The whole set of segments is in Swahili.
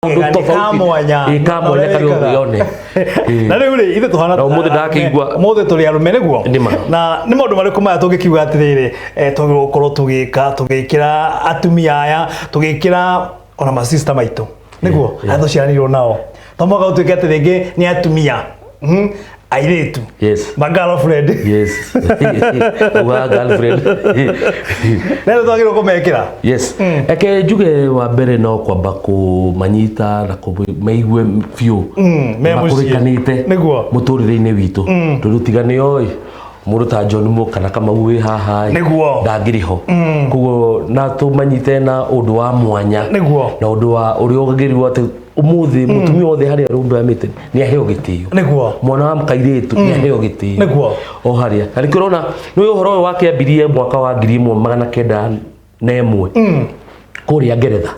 Kamau kariu yone na riu ri ithe tuhana na umuthi ndakigwa umuthi turi arume niguo na ni maundu mariku maya tungikiuga atiriri tugikorwo tugikira atumia aya tugikira ona ma sister maitu niguo atho ciaranirwo nao tomoga utuike atiringi ni atumia airetu my girlfriend wa girlfriend nero twagirwo kumekira eke njuge wa mbere no kwamba kumanyita na kumeigue biu makurikanite niguo muturire-ini witu turutigane oi mundu ta John Mo kana Kamau wi haha ndangiriho kugo na tumanyite na undu wa mwanya na undu wa uri ogirirwo ati umuthi mutumia othe haria rumbe amite ni aheo gitio niguo mwana wa mkairetu ni aheo gitio niguo o haria ari kirona ni uhoro wake ambirie mwaka wa 1901 kuria Ngeretha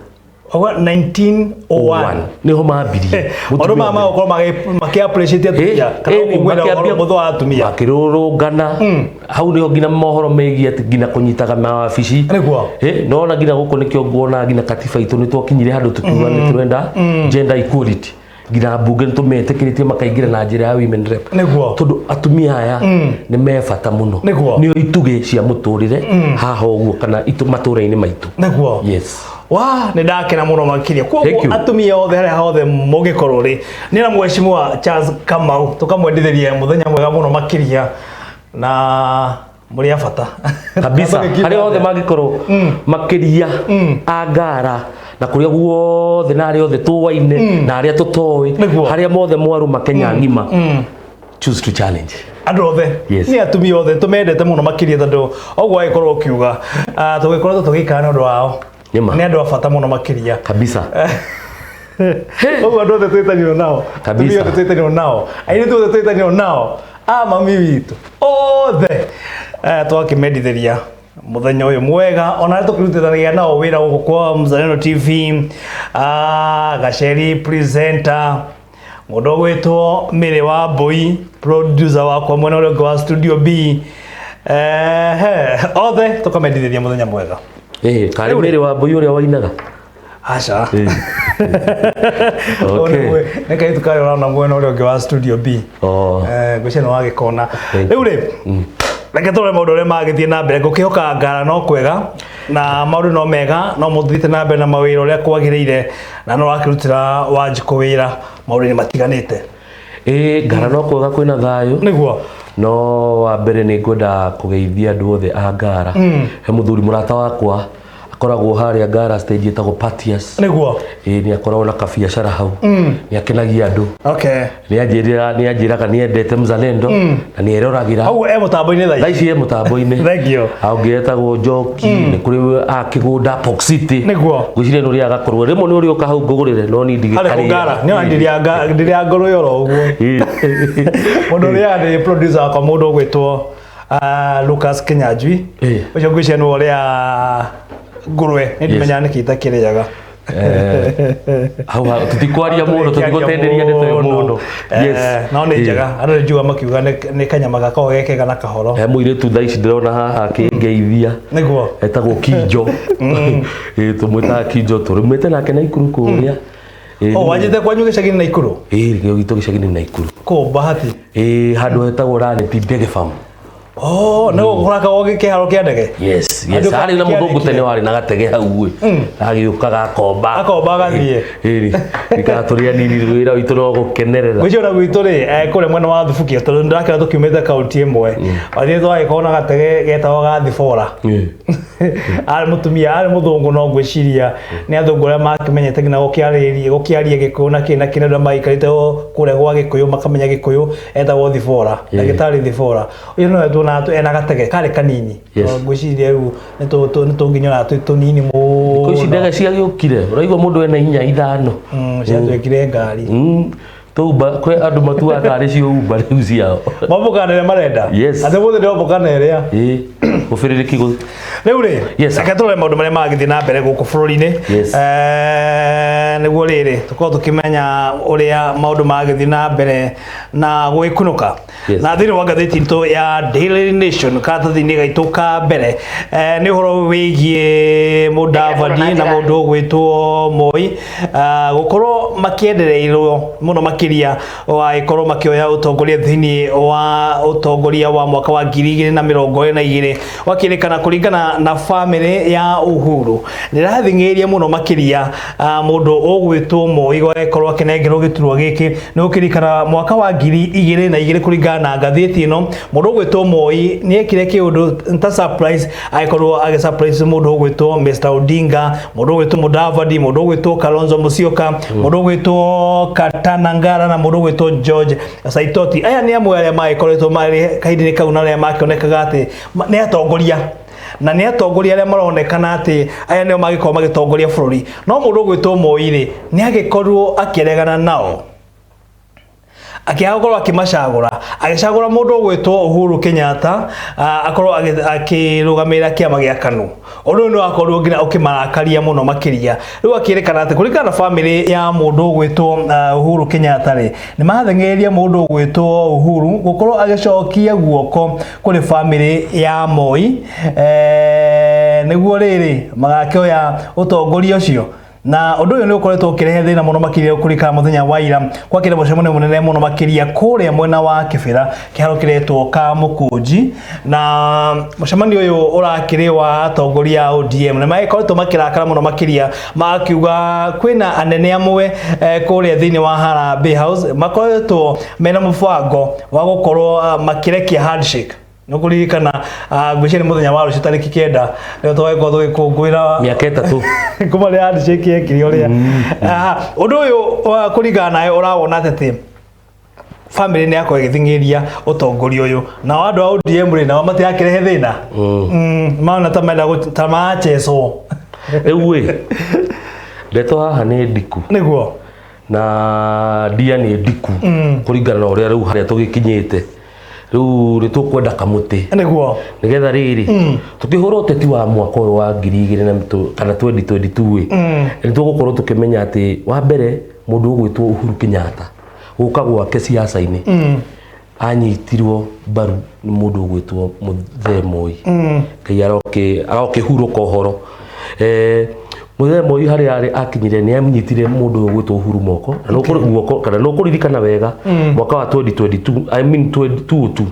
1901 niho mambirie odo mama okoro maki appreciate atumia kana kugwira mutho wa atumia makirurungana hau niho ngina mohoro megie ati ngina kunyitaga mawabici no na ngina guku nikio nguona ngina katiba itu ni twakinyire handu tukiuga ni turenda gender equality ngina bunge nitumetikiritie makaingira na njira ya women rep tondu atumia aya ni mebata muno nio ituge cia muturire haha uguo kana itu matura-ini maitu ni ndakena muno makiria koguo atumia othe haria hothe mugikorwo ri ni na mheshimiwa Charles Kamau tukamwendithiria muthenya mwega muno makiria na muri abata kabisa haria hothe magikorwo makiria angara na kuria guothe na aria othe tuwaine na aria tutowi haria mothe mwaru makenya ngima choose to challenge andu othe ni atumia othe tumendete muno makiria tondu ogwo agikorwo kiuga tugikorwo tugikana undu wao ni andu abata muno makiria kabisa ogwo andu othe twitaniro nao kabisa twitaniro nao aini tu twitaniro nao mami witu othe twakimendithiria muthenya uyu mwega ona tukirutithanagia nao wira guku kwa Mzalendo TV gaceri presenter mundu gwitwo Mire wa Boy producer wakwa mwena uri wa Studio B othe tukamendithiria muthenya mwega kari Mire wa Boy uria wainaga acha okay neka itukari ona mwena uri wa Studio B gwiceno wagikona riu ri reke tore maundu ria magithie na mbere gukihoka ngara no kwega na maundu no mega no muthite na mbere na mawira uria kwagiriire na no rakirutira Wanjiku wira maundu ni matiganite ngara no kwega kwina thayu niguo no wa mbere ni ngwenda kugeithia andu othe a ngara he muthuri murata wakwa akoragwo haria ngara stage etagwo Patias niguo ni akoragwo na kabiacara hau ni akenagia andu ni anjiraga ni endete Mzalendo na ni eroragira hau mutambo-ini thaici mutambo-ini thengio hau ngetagwo Njoki ni kuri akigunda Pox City niguo gwicire no ria gakorwo rimo ni uri uka hau ngugurire no ni ndigikari ngara ni ndiria ngoro yoro uguo mundu ria ni producer akwa mundu gwitwo Lucas Kinyanjui ucio gwicire no ria ngurwe ndimenya nikita kiriaga hau tutikwaria mundu tutigutenderia ndeto yo mundu no ni njega andu njuga makiuga ni kanyama gako gekega na kahoro muire tu thaici ndirona haha kingeithia niguo etagwo Kinjo tumwita Kinjo turumite nake na ikuru kuria wajite kwanyu gicagini na ikuru gio gitu gicagini na ikuru ko bahati handu hetagwo Raneti Ndege Farm no kuraka oge kiharo kia ndege ari na muthungu tene wari na gatege hau agiukaga akomba gathie ikaturia nini wira witu no gukenerera gwicio na gwitu ri kure mwena wa Thubukia tondu ndakira tukiumite kaunti imwe athie twagikona gatege getagwo gathibora ari mutumia ari muthungu no gwiciria ni athungu aria makimenyete ngina gukiaria Gikuyu na kina ndu maikarite kure gwa Gikuyu makamenya Gikuyu etagwo thibora ndagitari thibora uyu no na ena gatege kare kanini gwiciria riu ni tunginyora tunini mu kuici ndege cia giukire uraigwa mundu ena hinya ithano cia twekire ngari to ba kwe andu matua ngari cio uba riu ciao mabukana marenda ate bothe ndio bukana iria ufiririki go riu ri akatore maundu maria magithii na mbere guku bururi-ini niguo riri tukorwo tukimenya uria maundu magithii na mbere na gwikunuka na thiri wa ngathiti nto ya Daily Nation katathi-ini gaitu ka mbere ni horo wigie Mudavadi na mundu gwitwo Moi gukorwo makiendereirwo muno makiria wa ikorwo makioya utongoria thini wa utongoria wa mwaka wa 2022 wakirikana kuringana na family ya Uhuru nirathingiria muno makiria mundu ugwitwo Moi gwekorwo akinengerwo giturwa giki ni ukirikana mwaka wa 2022 kuringana na ngathiti ino mundu ugwitwo Moi ni ekire kiundu nta surprise aikorwo age surprise mundu ugwitwo Mr Odinga mundu ugwitwo Mudavadi mundu ugwitwo Kalonzo Musyoka mundu ugwitwo Katana Ngala na mundu ugwitwo George Saitoti aya ni amwe aria maikoretwo mari kaidini kau na aria makionekaga ati ni atongoria na ni atongoria aria maronekana ati aya nio magikorwo magitongoria bururi no mundu ugwitwo Moi ri ni agikorwo akiregana nao akiagorwo akimacagura agicagura mundu ugwitwo Uhuru Kenyatta akorwo akirugamira kiama gia KANU undu ni akorwo ngina ukimarakaria muno makiria riu akirikana ati kurikana na family ya mundu ugwitwo Uhuru Kenyatta ri ni mathengeria mundu ugwitwo Uhuru gukorwo agicokia guoko kuri family ya Moi niguo riri magakioya utongoria ucio na undu uyu ni ukoretwo ukirehe thina muno makiria kurikana muthenya wa ira kwa kire mucemania munene muno makiria kuria mwena wa Kibira kiharo kiretwo ka Mukunji na mucemania uyu urakiriwa atongoria ODM na maikoretwo makirakara muno makiria makiuga kwina anene amwe kuria thini wa Harambee House makoretwo mena mubango wa gukorwo makirekia handshake nukuririkana gwicene muthenya wa rucio tariki 9 rĩo twagĩkorwo tũgĩkũngũĩra mĩaka 3 kuma rĩa handshake yekire ũrĩa ũndũ ũyũ kũringana nawe ũrawona atĩ family nĩ yakorwo ĩgĩthing'ĩria ũtongoria ũyũ na andũ a ODM rĩ nao matirakĩrehe thĩna maona ta menda ta macecwo rĩu ndeto haha nĩ ndiku nĩguo na ndia nĩ ndiku kũringana na ũrĩa rĩu harĩa tũgĩkinyĩte riu ritukwenda kamuti niguo nigetha riri tukihura uteti wa mwaka wa 2022 kana 2022 nitugukorwo tukimenya ati wa mbere mundu ugwitwo Uhuru Kenyatta guka gwake siasa-ini anyitirwo baru ni mundu ugwitwo Mzee Moi kai arokihuruka uhoro Mzee Moi hari akinyire ni amnyitire mundu ugwitwo Uhuru moko na no kuri guoko kana no kuririkana wega mwaka wa 2022 I mean 2022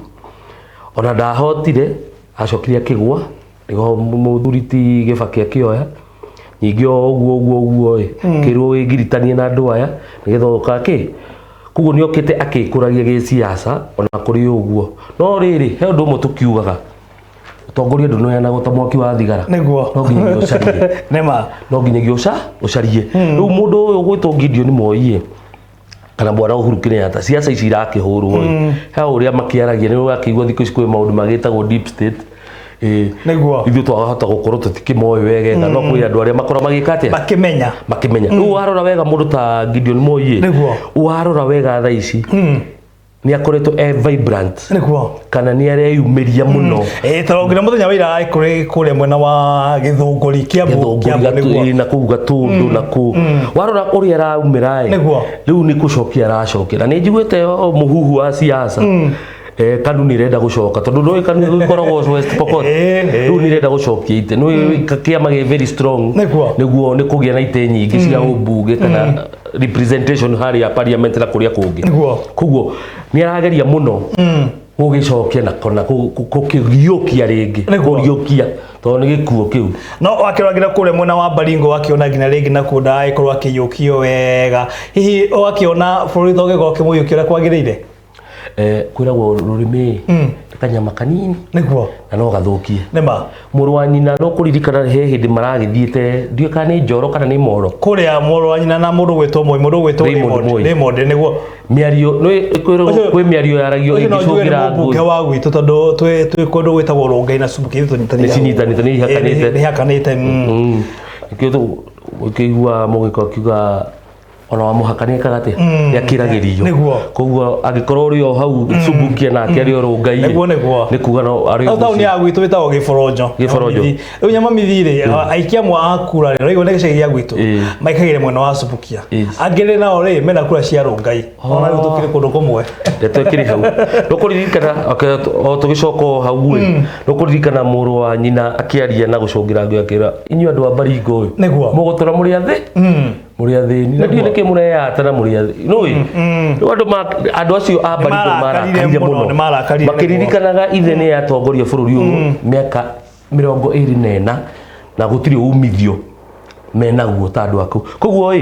ona ndahotire acokire akigwa nigo muthuriti Gibaki akioya nyingi uguo kirwo wigiritanie na andu aya nigetha ukaki kuguo ni okite akikuragia gi siasa ona kuri uguo no riri he undu mutukiugaga utongoria nduno na gota mwaki wa thigara niguo no nginya ucarie nema no nginya ucarie riu mundu uyu gwitwo Gideon Moi kana bwana Uhuru Kenyatta siasa ici irakihurwo he uria makiaragia ni wakigwa thikũ ici kwi maundu magitagwo deep state niguo ithu twahota gukorwo tutikimoe wega no kwi andu aria makora magikate makimenya riu warora wega mundu ta Gideon Moi niguo warora wega tha ici ni akoretwo vibrant niguo kana ni areyumiria muno tarongira muthenya wira ai kuri mwena wa Githunguri Kiambu na kuga tundu na ku warora uri araumira niguo riu ni kucokia aracokera ni njiguite muhuhu wa siasa KANU ni renda gucoka tondu ndoi KANU ikoragwo West Pokot riu ni renda gucokia ite no kiama ge very strong niguo ni kugia na ite nyingi cia ubunge kana representation hari ya parliament na kuria kungi kuguo ni arageria muno gugicokia na kona kugiokia ringi kugiokia to ni gikuo kiu no akiragira kure mwena wa Baringo wakiona ngina ringi na kunda ikorwo akiyukio wega hihi wakiona bũrũri thogego kimuyukira kwagirire kwiragwo rurimi kanyama kanini niguo na no gathukie nema muru wa nyina no kuririkana he hindi maragithiete ndie kana ni njoro kana ni moro kuria muru wa nyina na mundu gwitwo Moi mundu gwitwo Raymond niguo miario no kwiragwo kwi miario yaragio ingicugira nguke wa gwitu tondu twi kundu gwitagwo rungai na subuki tunyitanite ni hakanite ikio ukigwa mugiko kiuga ona wa muhakania kagate ya kiragirio koguo agikorwo uri o hau subukia nake ari oro ngai ni kuga no ari o tauni ya gwitu witago giforonjo riu nyama mithire aikia mwa akura ri rigo negecagi ya gwitu maikagire mwena wa subukia angire nao ri mena kura cia rungai ona riu tukire kundu kumwe twekiri hau no kuririkana o tugicoko hau ri no kuririkana muru wa nyina akiaria na gucungira ngio akira inyu andu a Baringo mugutura muri athi muri athini na ndiye nike muri ya tara muri athi no andu acio a Baringo marakarire muno makiririkanaga ithe ni atongoria bururi uyu miaka 24 na gutiri umithio menaguo ta andu aku koguo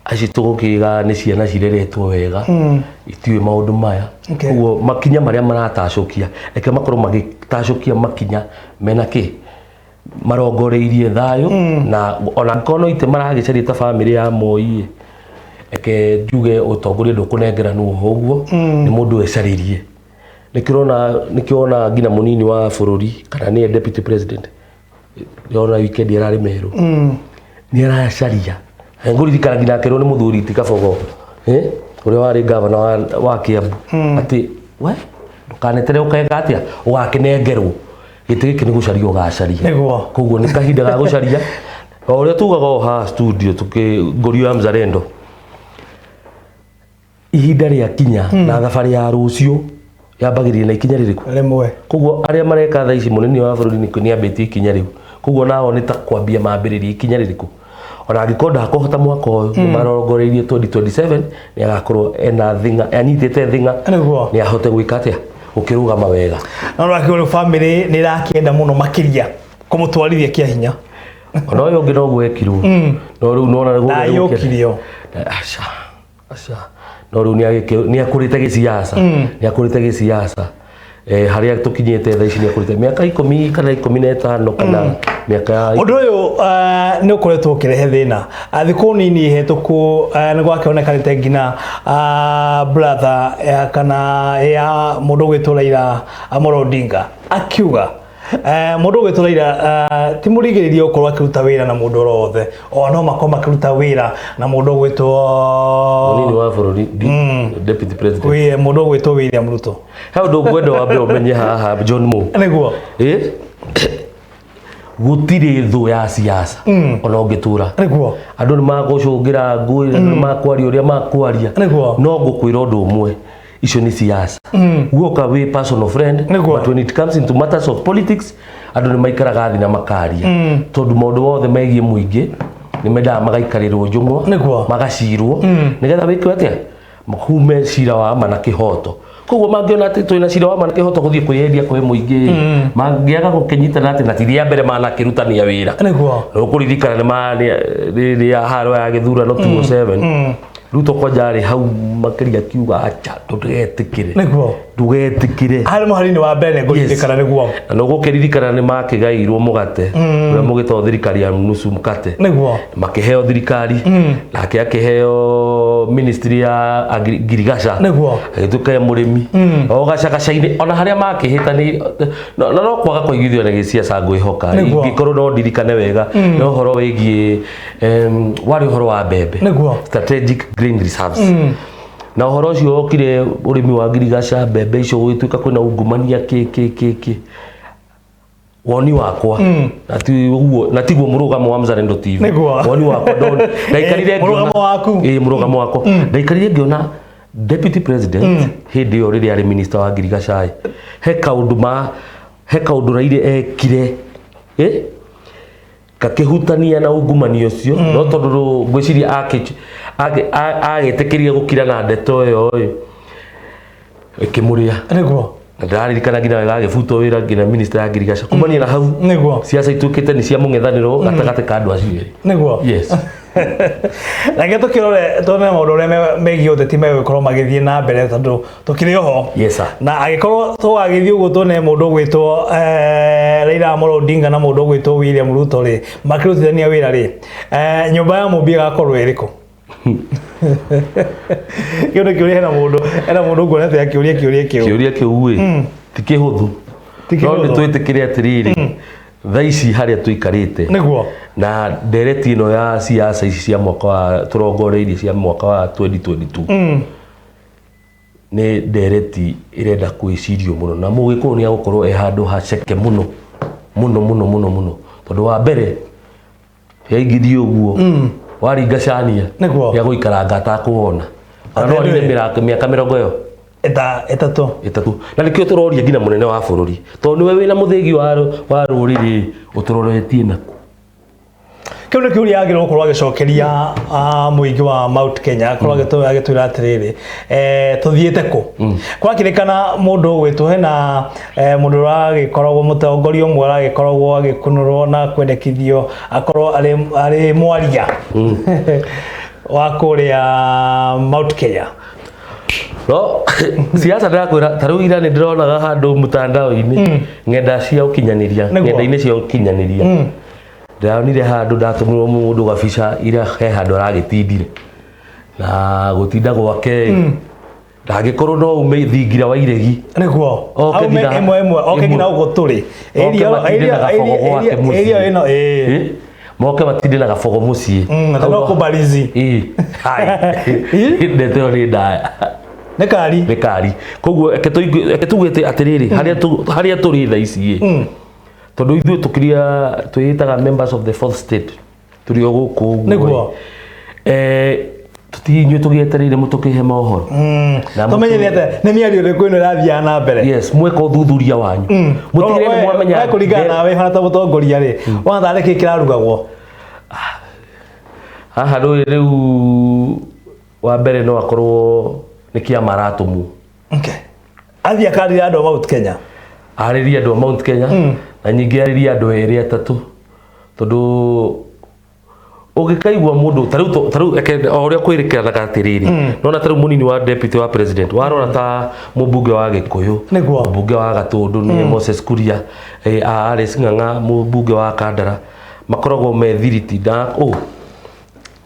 acitugukiga ni ciana cireretwo wega itiwe maundu maya koguo makinya maria maratacokia eke makorwo magitacokia makinya mena ki marongoreirie thayo na ona kono ite maragicaria ta family ya Moi eke njuge utongoria ndukunengeranwo uguo ni mundu ecaririe nikiona ngina munini wa bururi kana ni deputy president yona weekend irari meru ni aracaria nguririkana ngina kerwo ni muthuri ti Kabogo uria wari governor wa Kiambu ati we ndukanetere ukega atia ugakinengerwo giti giki ni gucaria ugacaria koguo ni kahinda ga gucaria uria tugaga ha studio tukigorio ya Mzalendo ihinda ria kinya na thabari ya rucio yambagirie na ikinya ririku rimwe koguo aria mareka tha ici munini wa bururi ni ambitie ikinya riu koguo nao ni ta kwambia mambiririe ikinya ririku ona angikonda akohota mwaka uyu marongoreirie 2027 ni agakorwo ena thinga anyitite thinga ni ahote gwika atia ukirugama wega no akiro family ni rakienda muno makiria kumutwarithia kia hinya ona uyu ngi no gwekirwo no riu nona na yokirio aca no riu ni akurite giciasa ni akurite giciasa haria tukinyete tha ici ni akurite miaka 10 kana 15 kana miaka undu uyu ni ukoretwo ukirehe thina thiku nini hetuku ni gwakionekanite ngina brother kana ya mundu gwituraira Amolo Odinga akiuga mundu gwituraira ti murigiririe ukorwo akiruta wira na mundu rothe o no makoma akiruta wira na mundu gwitwo munini wa bururi deputy president we mundu gwitwo William Ruto ha undu gwenda wa mbere umenye haha John Mo niguo gutire thu ya siasa ona ungitura niguo andu ni magucungira ngui ni makwaria uria makwaria no ngukwira undu umwe icio ni siasa guoka we personal friend but when it comes into matters of politics andu ni maikaraga thina makaria tondu maundu wothe megie muingi ni mendaga magaikarirwo njungwa magacirwo nigetha wikwe atia makume cira wa mana kihoto koguo mangiona ati twina cira wa mana kihoto guthie kwiyendia kwi muingi mangiaga gukinyitana ati na tiria mbere mana kirutania wira no kuririkana ni mani ya haro ya githurano 207 Ruto kwa jari hau makiria kiuga acha tugetikire ndugetikire hari muharini wa mbere nguririkana niguo no gukiririkana ni makigairwo mugate uria mugito thirikari ya nusu mukate makiheo thirikari nake akiheo ministry ya agriculture agituka murimi o gacagacaine ona haria makihitani no kwaga kuigithio na giciaca ngwihoka ngikorwo no ndirikane wega no horo wigie wari horo wa mbembe strategic grain reserves na horo ucio okire urimi wa ngirigaca mbembe icio gwituika kwina ungumania ki woni wakwa na tiguo murugamo wa Mzalendo TV woni wakwa don ndaikarire murugamo waku murugamo wako ndaikarire ngiona deputy president hindi yo riri ari minister wa ngirigaca he kaundu raire ekire kakihutania na ungumania ucio no tondu ngwiciria agitikirie gukira na ndeto yo ikimuria niguo ndaririkana ngina wega agibuto wira ngina minister ya ngirigaca kumania na hau niguo siasa itukite ni cia mungethaniro gatagate ka andu acio niguo yes na geto kirore tone maundu uria megie uteti megukorwo magithie na mbere tondu tukiri oho yes sir na agikorwo twagithie uguo tone mundu gwitwo Raila Amolo Odinga na mundu gwitwo William Ruto ri makirutithania wira ri nyumba ya mumbi gakorwo iriko kiuria kiuria hena mundu ngorete ya kiuria kiu tikihuthu no ni twitikire atiriri thaici haria tuikarite niguo na ndereti ino ya siasa ici cia mwaka wa turongoreirie cia mwaka wa 2022 ni ndereti irenda kwicirio muno na mugikuyu ni agukorwo handu haceke muno tondu wa mbere yaingithie uguo waringa cania ya guikaranga atakuona no ni miaka 20 yo etatu na nikio turoria ngina munene wa bururi tondu we wina muthigi wa ruriri uturoretie naku kiu ni kiuria agirwo gukorwo agicokeria muingi wa Mount Kenya korwo agitwira atiriri tuthiete ku kwakirikana mundu gwitwo hena mundu ragikoragwo mutongoria umwe ragikoragwo agikunurwo na kwendekithio akorwo ari mwaria wa kuria Mount Kenya no siasa ndakwira tarugira ni ndironaga handu mutandao-ini ngenda cia ukinyaniria ngenda-ini cia ukinyaniria ndaonire handu ndatumwo mundu gabica ira he handu aragitindire na gutinda gwake ndagikorwo no ume thingira wa iregi niguo aume imwe oke ngina ugo turi area ino moke matinde na gafogo mucii no kubalizi hai ndetero ni ndaya nekari koguo eketugete atiriri haria turi tha ici tondu ithuĩ tukiria twitaga members of the fourth state turi oguku niguo tutinywe tugietereire mutukihe mohoro na tumenyete ni miario riku ino rathia na mbere yes mweka uthuthuria wanyu mutigire ni mwamenya kuringana nawe hana ta mutongoria ri wana tare ki kirarugagwo haha riu wa mbere no akorwo ni kia maratumu athia kari andu Mount Kenya ariria andu Mount Kenya na nyingi ariria andu eri atatu tondu ugikaigwa mundu taru oria kwirikanaga atiriri nona taru munini wa deputy wa president warora ta mubunge wa Gikuyu mubunge wa Gatundu ni Moses Kuria ari Sing'ang'a mubunge wa Kandara makoragwo methiriti na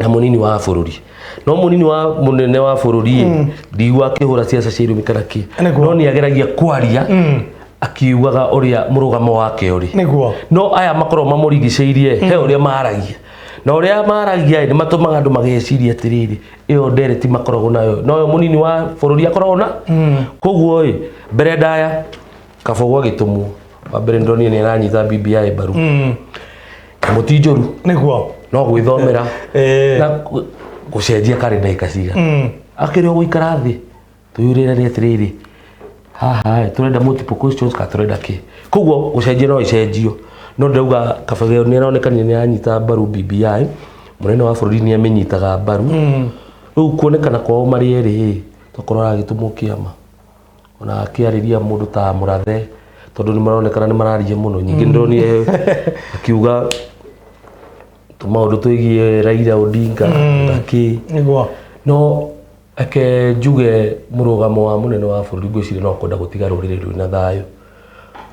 munini wa bururi no munini wa munene wa bururi ndigwa akihura siasa cia irumi kana ki no ni ageragia kwaria akiugaga uria murugamo wake uri no aya makorwo mamurigiceirie he uria maragia na uria maragia ni matumaga andu mageciria atiriri iyo ndereti makoragwo nayo no munini wa bururi akoragwo na koguo mbere ndaya kabogo gitumwo wa mbere ndoni ni aranyita BBI baru mutinjoru niguo no gwithomera na gucenjia kalenda ikasiga akiri guikara thi tuyurira ni atiriri haha turenda multiple questions ka turenda ki koguo gucenjia no icenjio no ndauga kabageo ni aronekana ni anyita baru BBI munene wa bururi ni amenyitaga baru riu kuonekana kwao mari eri tokorwo agitumwo kiama ona akiariria mundu ta murathe tondu ni maronekana ni mararia muno nyingi ndoni akiuga maundu twigie Raila Odinga ndaki niguo no ake njuge murugamo wa munene wa bururi gwicire no kwenda gutiga ruriri rwina thayo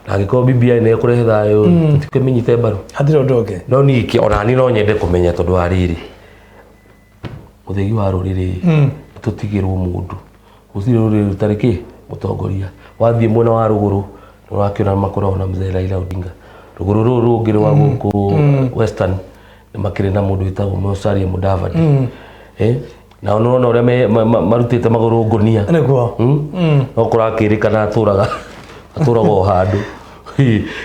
na giko BBI ne kurehe thayo tukimenyite baru hatire undu ungi no niki ona ni no nyende kumenya tondu ariri muthigi wa ruriri tutigirwo mundu usire ruriri rutariki mutongoria wathie mwena wa ruguru no wakiona makorwo na mzee Raila Odinga ruguru ruru ngire wa guku western makire na mundu witagwo Musalia Mudavadi na ona uria marutite maguru ngunia niguo no kurakirikana aturago handu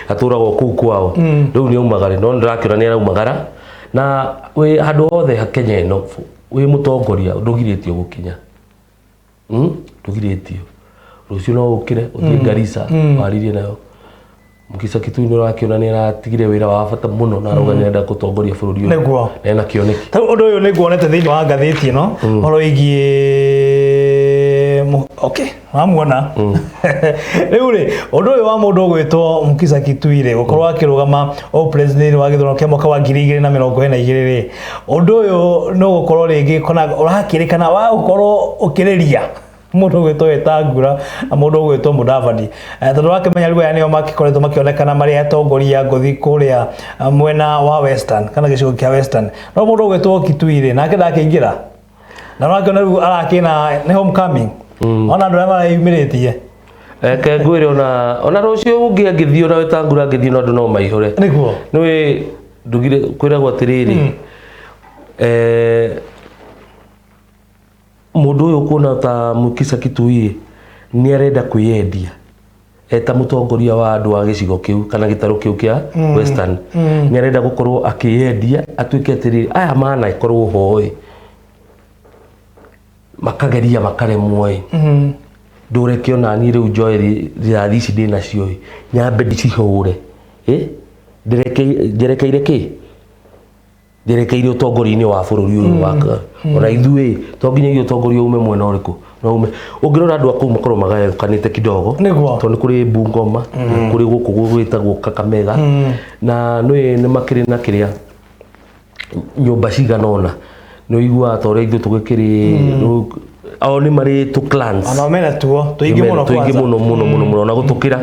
aturago kuu kwao riu ni umagare no ndirakira ni araumagara na we handu hothe ha Kenya ino we mutongoria ndugiritio gukinya ndugiritio rucio no ukire uthie Garissa waririe nayo mukisa kituni rakiona ni aratigire wira wa bata muno na aroga nenda gutongoria bururi uyu niguo ena kioneki ta undu uyu niguonete thiini wa ngathiti ino horo igie wamuona riu ri undu uyu wa mundu gwitwo mukisa kitwire gukorwo akirugama president wa githurano kia mwaka wa 2022 ri undu uyu no gukorwo ringi kona urakirikana wa gukorwo ukiriria mundu gwitwo etangura na mundu gwitwo Mudavadi tondu wakimenya riu yani makikoretwo makionekana mari atongoria ngothi kuria mwena wa western kana gicigo kia western no mundu gwitwo Kitwire nake ndakingira na wakiona riu arakina ni homecoming ona andu arĩa marayumĩrĩtie Ke ngwire ona rocio ungi angithio na wetangura angithio na andu no maihore niguo nwi ndugire kwira gwa tiriri mundu uyu kuna ta Mukisa Kitui ni arenda kwiyendia eta mutongoria wa andu a gicigo kiu kana gitaro kiu kia Western ni arenda gukorwo akiyendia atuike tiriri aya mana ikorwo hoi makageria makaremwo ndure kiona ni riu njoeri rithici ndina cio nyambe ndicihure ndirekeire utongoria-ini wa bururi uyu waka ona ithui to nginya utongoria ume mwena uriku no ume ungirora andu aku makorwo magakanite kidogo to ni kuri Bungoma kuri guku gwitagwo Kakamega na ni makiri na kiria nyumba ciganona no igua to ria ithu tugikiri ao ni mari tu clans ana mena tuo tuingi muno na gutukira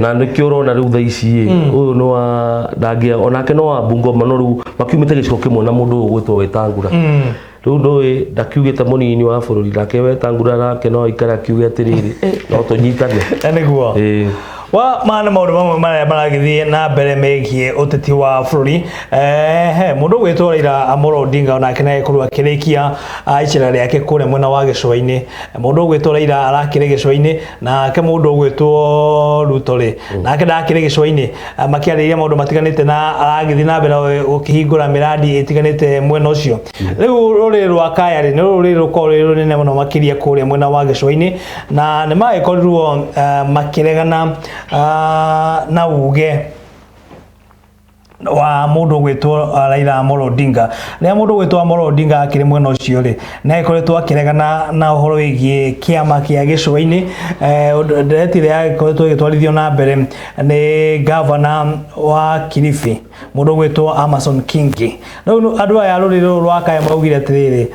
na nikio urona riu tha ici uyu no dangia onake no wa Bungoma no riu makiumite giciko kimwe na mundu gwitwo Wetangura riu ndoi ndakiugite munini wa bururi nake Wetangura nake no ikara kiuge atiriri no tunyitane niguo wa maana maundu mamwe maria maragithie na mbere megie uteti wa bururi mundu gwitwo Raila Amolo Odinga onake nae kurwa akirikia icera riake kure mwena wa gicua-ini mundu gwitwo Raila arakire gicua-ini nake mundu gwitwo Ruto nake ndakire gicua-ini makiariria maundu matiganite na aragithi na mbere ukihingura miradi itiganite mwena ucio riu ruri rwa kaya ni ruri rukore runene muno makiria kure mwena wa gicua-ini na ni magikorirwo makiregana na uge wa mundu gwitwo Raila Amolo Odinga na mundu gwitwo Amolo Odinga akiri mwena ucio ri na ikoretwo akiregana na uhoro wigie kiama kia gicua-ini ndetire ikoretwo igitwarithio na mbere ni governor wa Kilifi mundu gwitwo Amason Kingi no andu aya ruriri rwa kaya maugire atiriri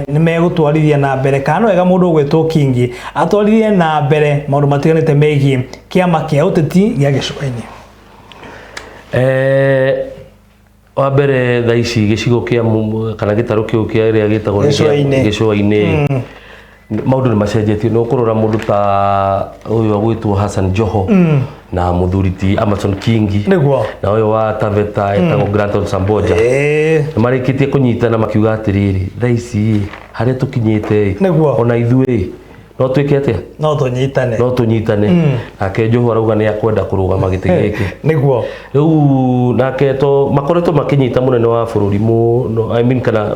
ni megutwarithia na mbere kana wega mundu gwitwo Kingi atwarithie na mbere maundu matiganite megie kiama kia uteti gia gicua-ini wa mbere tha ici gicigo kia kana gitaro kiu kia ria gitagwo gicua-ini maundu ni macenjetie no kurora mundu ta uyu agwitwo Hassan Joho na muthuriti Amason Kingi na uyu wa Taveta etagwo Granton Samboja marikitie kunyitana makiuga atiriri tha ici haria tukinyite ona ithui no twike atia no tunyitane nake Joho arauga ni akwenda kurugama giti giki niguo riu nake to makoretwo makinyita munene wa bururi no I mean kana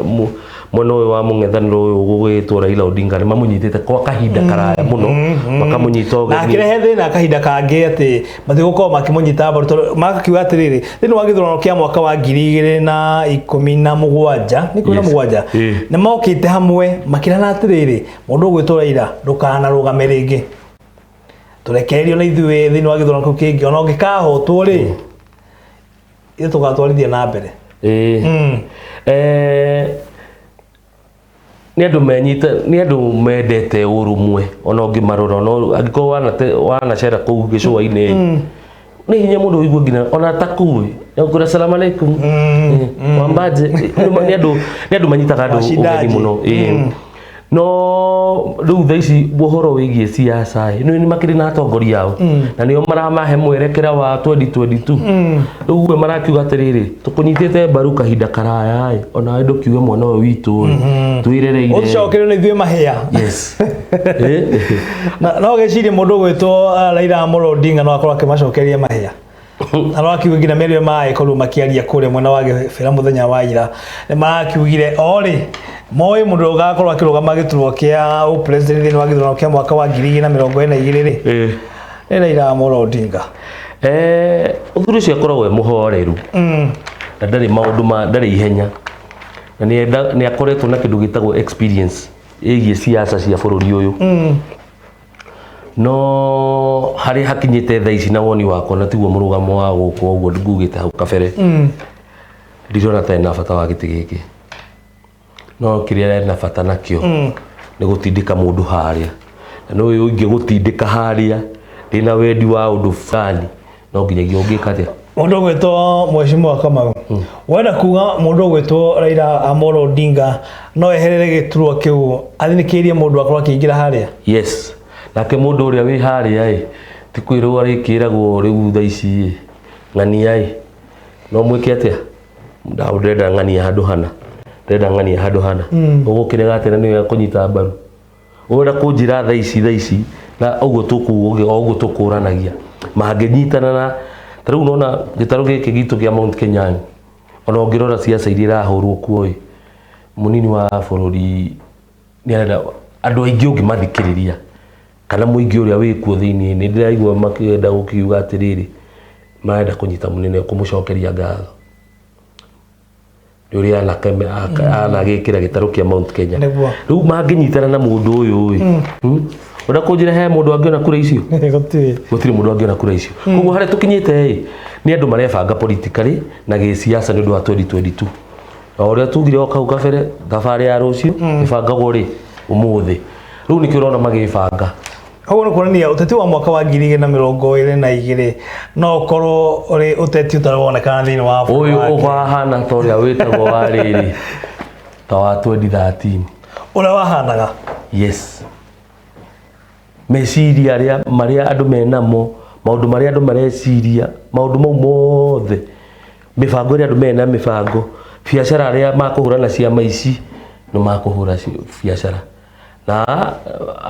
mwena uyu wa mung'ethaniro uyu gugwitwo Raila Odinga ni mamunyitite kwa kahinda karaya muno makamunyita na kirehe thina kahinda kangi ati mathiguko makimunyita mbaru makakiuga atiriri thini wa githurano kia mwaka wa 2017 ni kuna mugwanja ni mokite hamwe makirana atiriri mundu gwitwo Raila ndukana rugame ringi turekererio na ithuĩ thini wa githurano kingi ona ngikahotwo ri ithu tugatwarithia na mbere ni andu mendete urumwe ona ungimarora no angiko wana cera kuu gicua-ini ni hinya mundu uigua ngina ona takui yakura salamu alaikum wambaje ni andu manyitaga andu ugeni muno no riu tha ici buhoro wigie siasa ni makiri na atongoria ao na nio maramahe mwerekera wa 2022 riu we marakiuga atiriri tukunyitite mbaru kahinda karaya ona andu kiuga mwana we witu twirereire ucokere na ithuĩ mahia yes no gecirie mundu gwitwo Raila Amolo Odinga no akorwo akimacokeria mahia arakiuga ngina merio mae korwo makiaria kure mwena wa gĩbĩra muthenya wa ira ni marakiugire ori moe mundu ugakorwo akirugama giturwo kia president wa githurano kia mwaka wa 2022 ri ni Raila Amolo Odinga uthuri cio akoragwo e muhoreru na ndari maundu ndari ihenya na ni akoretwo na kindu gitagwo experience igie siasa cia bururi uyu no hari hakinyite tha ici na woni wakwa na tiguo murugamo wa guku uguo ngugite hau kabere ndirona ta ena bata wa giti giki no kiria ena bata nakio ni gutindika mundu haria na no uyu ingi gutindika haria ndina wendi wa undu fulani no nginyagia ungika atia mundu gwitwo Mheshimiwa Kamau wenda kuga mundu gwitwo Raila Amolo Odinga no eherere giturwa kiu athinikirie mundu akorwo akiingira haria yes nake mundu uria wi haria ti kwirwo arikiragwo riu tha ici ng'ania no mwike atia ndenda ng'ania handu hana ndenda ng'ania handu hana ugukirega atena niwe kunyita mbaru ura kunjira tha ici na uguo tukuranagia manginyitana na riu nona gitaro giki gitu kia Mount Kenya ona ngirora siasa iria irahurwo kuo munini wa bururi ni arenda andu aingi ungimathikiriria kana muingi uria wikuo thiini ni ndiraigua makienda gukiuga atiriri marenda kunyita munene kumucokeria ngatho uria ana gikira gitaro kia Mount Kenya riu manginyitana na mundu uyu ura kunjira he mundu angiona kura icio gutiri mundu angiona kura icio koguo hare tukinyite ni andu marebanga politically na gisiasa ni undu wa 2022 uria tugire okau kabere thabari ya rucio ibangagwo ri umuthi riu nikio urona magibanga Hau no kuonania uteti wa mwaka wa 2022 no korwo uri uteti utarabonekana thiini wa uyu ubahana ta uria witagwo wariri ta wa 2013 ura wahanaga yes meciria maria andu menamo maundu maria andu mareciria maundu mau mothe mibango ria andu mena mibango biacara aria makuhurana ciama ici no makuhura biacara na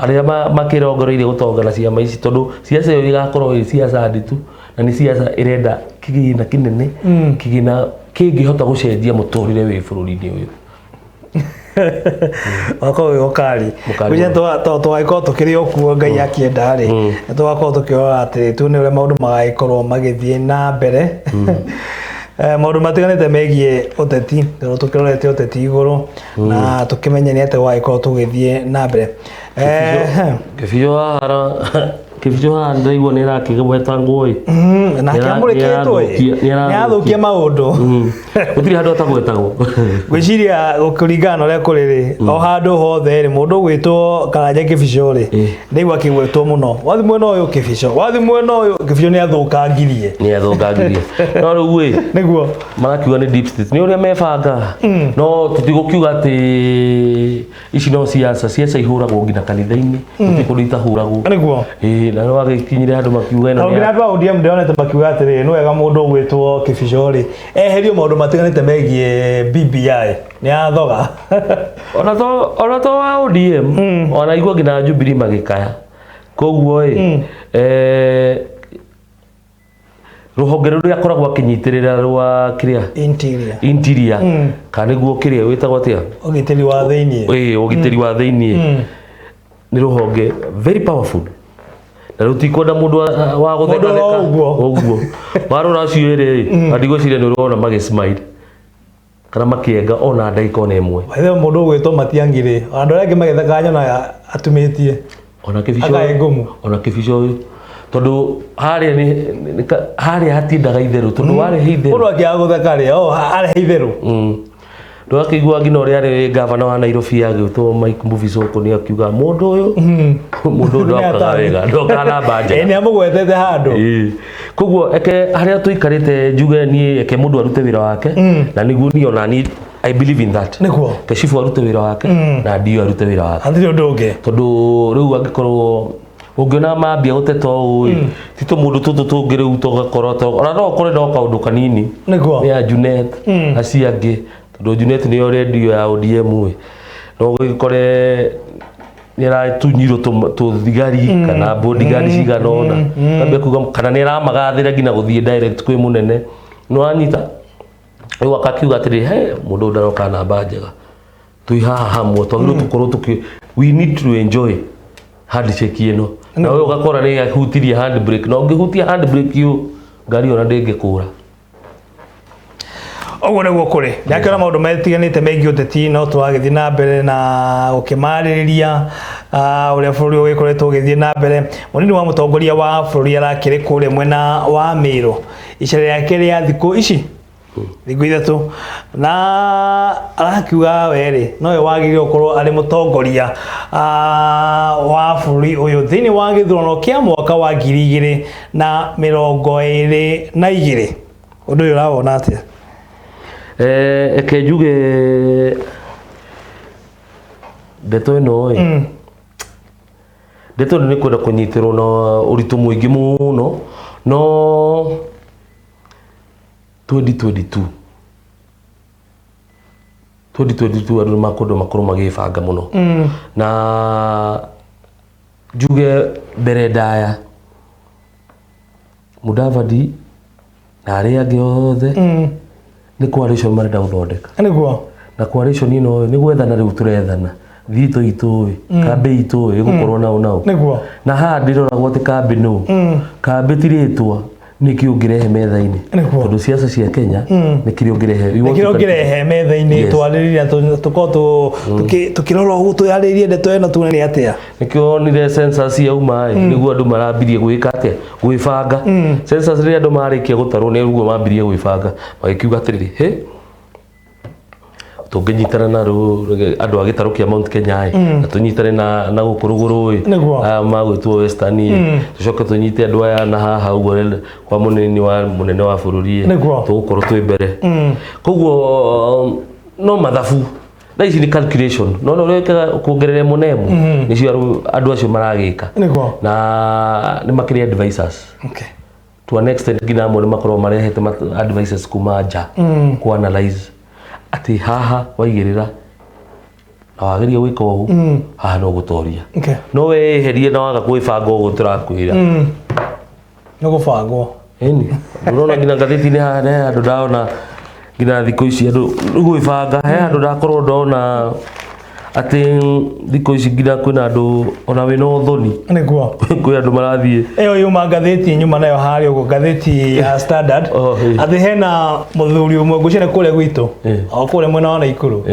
aria makirongoroire gutongana ciama ici tondu siasa yo igakorwo i siasa nditu na ni siasa irenda kigina kinene kigina kingihota gucenjia muturire wi bururi-ini uyu wako okari kuja twaiko tukiri okuo ngai akienda ri twako tukiora ati tu ni ure maundu magaikorwo magithie na mbere maundu matiganite megie uteti tukirorete uteti iguru na tukimenya ni ati waikorwo tugithie na mbere kifio hara kifio handa igwo ni rakigweta ngui na kiamurikitwo ni athukia maundu gutiri handu atagwetagwo gwiciria gukuringana uria kuriri o handu hothe ri mundu gwitwo Karanja Kibisho ri ndigwa kigwetwo muno wathi mwena uyu Kibisho wathi mwena uyu Kibisho ni athukangirie no riu niguo marakiuga ni deep state ni uria mebanga no tutigukiuga ati ici no siasa ihuragwo ngina kanitha-ini tutikundita huragwo niguo na no agikinyire handu makiuga ino ngira andu audia ndionete makiuga atiri ni wega mundu gwitwo Kibisho ri eherio maundu matiganite megie BBI ni athoga ona to wa ODM ona igwa ngina Jubilee magikaya koguo ruhonge ruria akoragwo akinyitirira rwa kiria interior kana guo kiria witagwo atia ugitiri wa thiini ugitiri wa thiini ni ruhonge very powerful na rutikonda mundu wa gutheka uguo marora cio ri andigwiciria ni urona magismile kana makienga ona ndaika ona imwe wethe mundu gwitwo Matiang'i andu aria magetheka nyona atumitie ona Kibisho tondu haria ni haria hatindaga itheru tondu wari hitheru mundu akiaga gutheka ri haria hitheru ndo akigwa ngino ri ari gavana wa Nairobi agitwo Mike Mbuvi ni akiuga mundu uyu mundu ndo akawega ndo kana banja ni amugwetete handu koguo eke haria tuikarite njuge ni eke mundu arute wira wake na niguo ni ona ni I believe in that niguo keshifu arute wira wake na ndio arute wira wake athiri undu ungi tondu riu angikorwo ungiona mambia guteta uyu tito mundu tutu tungiriu tugakorwo ona no kore no kaundu kanini niguo ni Junet aciangi tondu Junet ni radio ya ODM no gikore nira tunyiro to thigari kana bodyguard cigana ona ambe kuga kana nira magathira ngina guthie direct kwi munene no anyita riu akakiuga atiri he mundu ndaroka na banjega tui haha hamwe twagiru tukorwo tuki we need to enjoy handshake ino na wewe ugakora ni ahutirie handbrake no ngihutia handbrake yu ngari ona ndingikura oguo niguo kuri ndakiona maundu metiganite megie uteti no twagithie na mbere na gukimaririria uria bururi ugikoretwo ugithie na mbere munini wa mutongoria wa bururi arakiri kuria mwena wa Meru icera riake ria thiku ici thiku ithatu na arakiuga weri no we wagire ukorwo ari mutongoria wa bururi uyu thiini wa githurano kia mwaka wa 2022 undu uyu urabona atia eke njuge ndeto ino ndeto nĩ kwenda kũnyitirwo na ũritũ mũingĩ mũno no 2022 andũ makondo makoro magĩbanga mũno na njuge mbere ndaya Mudavadi na arĩa angĩ othe nĩ coalition marenda gũthondeka nĩguo na coalition ĩno nĩ gwethana rĩu tũrethana thito itũĩ kambe itũĩ gũkorwo nao nĩguo na haha ndĩroragwo atĩ kambe no kambe tirĩtwa nĩkĩo ngĩrehe metha-inĩ tondũ siasa cia Kenya nĩkĩo ngĩrehe metha-inĩ twarĩrĩria tũkĩrora ũguo twĩharĩirie ndeto ĩno tuone nĩ atĩa nĩkĩo onire census yauma nĩguo andũ marambirie gwĩka atĩa gwĩbanga census rĩrĩa andũ marĩkia gũtarwo nĩ ũguo mambirie gwĩbanga magĩkiuga atĩrĩrĩ tũngĩnyitana na andũ a gĩtarũ kĩa Mount Kenya na tũnyitane na gũkũ rũgũrũ aya magwĩtwo Western tũcoke tũnyite andũ aya na haha ũguo kwa mũnene wa bũrũri tũgũkorwo twĩ mbere koguo no mathabu na ici nĩ calculation no rĩkaga kuongerera mũnemu nĩcio andũ acio maragĩka na nĩ makĩrĩ advisors to an extent nginya amwe nĩ makorwo marehete advisors kuma nja ku analyze ati haha waigĩrĩra na wageria gwĩka ũũ haha no gũtoria no weherie na waga gwĩbanga ũguo tũrakwĩra no gũbangwo ĩni ũrona nginya ngathĩti-inĩ haha andũ ndaona nginya thikũ ici andũ gwĩbanga he andũ ndakorwo ndona atĩ thikũ ici nginya kwĩna andũ ona wĩna ũthoni nĩguo kwĩ andũ marathiĩ ĩyo yuma ngathĩti nyuma nayo harĩa ũguo ngathĩti ya Standard atĩ hena mũthuri ũmwe ngũcene kũrĩa gwitũ o kũrĩa mwena wa Naikuru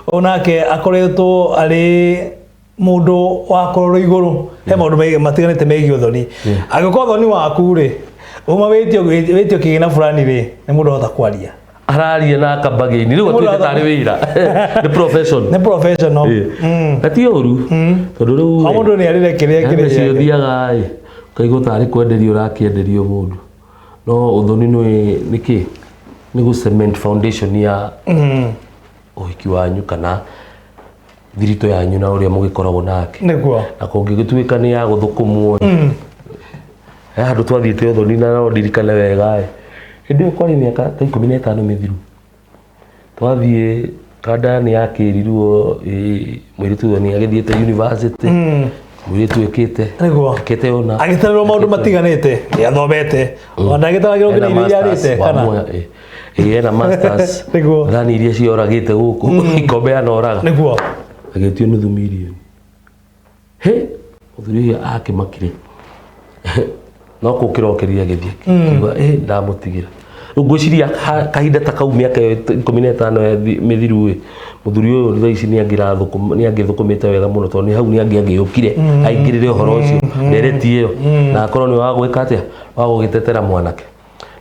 onake akoretwo arĩ mũndũ wa kororo igũrũ he maũndũ matiganĩte megiĩ ũthoni angĩkorwo ũthoni waku rĩ uma wĩtio kĩgĩna fulani rĩ nĩ mũndũ hota kwaria araria na kabageni rĩu atuĩte tarĩ wĩra nĩ professional na ti ũru tondũ rĩu mũndũ nĩ arĩre kĩrĩa ũthiaga kaigua tarĩ kwenderio ũrakĩenderio mũndũ no ũthoni nĩ kĩ nĩ gũ cement foundation ya ũhiki wanyu kana thirito yanyu na ũrĩa mũgĩkoragwo nake nĩguo na kũngĩgĩtuĩka nĩ ya gũthũkũmwo he handũ twathiĩte ũthoni na no ndirikane wega hĩndĩ ĩyo kwarĩ mĩaka ta 15 mĩthiru twathiĩ kanda nĩ yakĩrirwo mũirĩtu ũyũ nĩ agĩthiĩte university mũirĩtu ekĩte ona agĩtarĩrwo maũndũ matiganĩte nĩ athomete ona agĩtaragĩrwo nginya iria yarĩte kana ena masters thani iria cioragĩte gũkũ ikombe anoraga nĩguo agĩtio nuthu mirioni mũthuri ũyũ akĩmakire no kũkĩrokeria gĩthiĩ kiuga ndamũtigĩra rĩu ngwĩciria kahinda ta kau mĩaka 15 mĩthiru mũthuri ũyũ thaa ici nĩ angĩthũkũmĩte wega mũno tondũ hau nĩ angĩũkire aingĩrĩre ũhoro ũcio ndereti ĩyo na akorwo nĩ wa gwĩka atĩa wa gũgĩtetera mwanake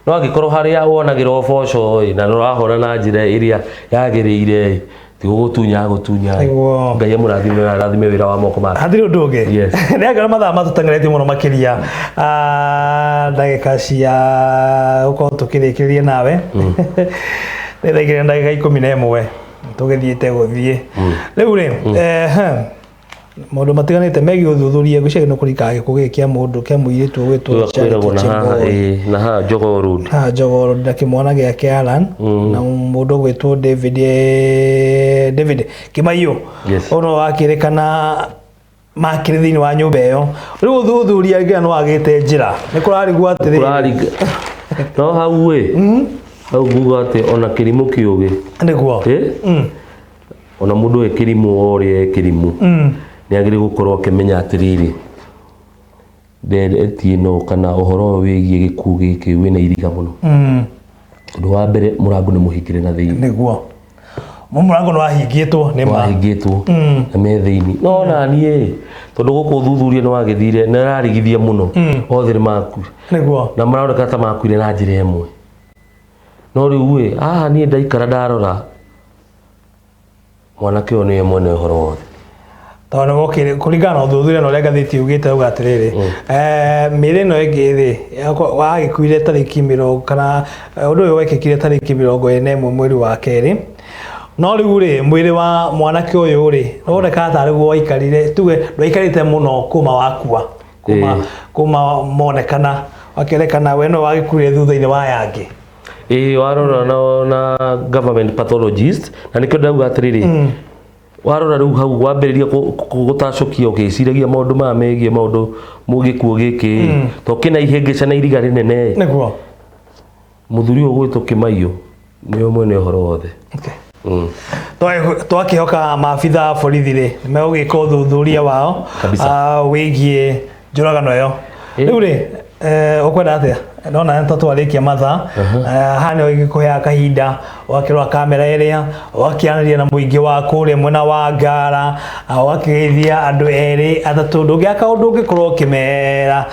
no angĩkorwo harĩa wonagĩra ũboco na nĩ ũrahũra na njĩra ĩrĩa yagĩrĩire ti gũtunya Ngai amũrathime wĩra wa moko make hatirĩ ũndũ ũngĩ nĩ angĩona mathaa matũteng'eretie mũno makĩria ndagĩka cia gũkorwo tũkĩrĩkĩrĩria nawe nĩ thaigĩrĩra ndagĩka 11 tũgĩthiĩte gũthiĩ rĩu rĩ maũndũ matiganĩte megiĩ ũthuthuria gwĩciria no kũrika gĩkũ kĩa mũndũ kĩa mũirĩtu ũgwĩtwo na ha Jogoo Road na kĩmwana gĩake Alan na mũndũ ũgwĩtwo David Kimaiyo ono wakĩrĩkana makĩrĩ thĩinĩ wa nyũmba ĩyo rĩu ũthuthuria nginya nĩ wagĩte njĩra nĩ kũrarigwo atĩrĩrĩ no hau hau nguga atĩ ona kĩrimũ kĩũgĩ nĩguo ona mũndũ kĩrimũ ũrĩa kĩrimũ nĩ agĩrĩ gũkorwo akĩmenya atĩrĩrĩ ndereti ĩno kana ũhoro wĩgiĩ gĩkuũ gĩkĩ wĩna iriga mũno ũndũ wa mbere mũrango nĩ mũhingĩre na thĩinĩ nĩguo mũrango nĩ wahingĩtwo na metha-inĩ no naniĩ tondũ gũkũ ũthuthuria nĩ wagĩthire nĩ ararigithia mũno othe nĩ makuire na maroneka ta makuire na njĩra ĩmwe no rĩu haha niĩ ndaikara ndarora mwanake ũyũ nĩwe mwene ũhoro wothe tondũ nĩ kũringana na ũthuthuria na ũrĩa ngathĩti ugĩte uga atĩrĩrĩ mĩrĩ ĩno ĩngĩ thĩ wagĩkuire tarĩki 20 kana ũndũ ũyũ wekĩkire tarĩki 21 mweri wa kerĩ no riu ri mwiri wa mwanake uyu ri ureka ta riu waikarire tuge ndwaikarite muno kuma wakua kuma monekana wakerekana we no wagikuire thutha-ini wa yangi warora na government pathologist na nikio ndauga atiriri warora riu hau wambiriria gutacokia ukiciragia maundu ma megie maundu mugikuo giki to kina ihengeca na iriga rinene niguo muthuri uyu gwitwo Kimaiyo ni mwene uhoro wothe twakihoka maabitha borithi ri megugika uthuthuria wao wigie njuragano iyo riu ri ukwenda atia nona ntwarikia matha hane igikuhea kahinda wakirwa kamera iria wakianaria na muingi wa kuria mwena wa Ngara wakigeithia andu eri atatu ndungiaka undu ungikorwo kimera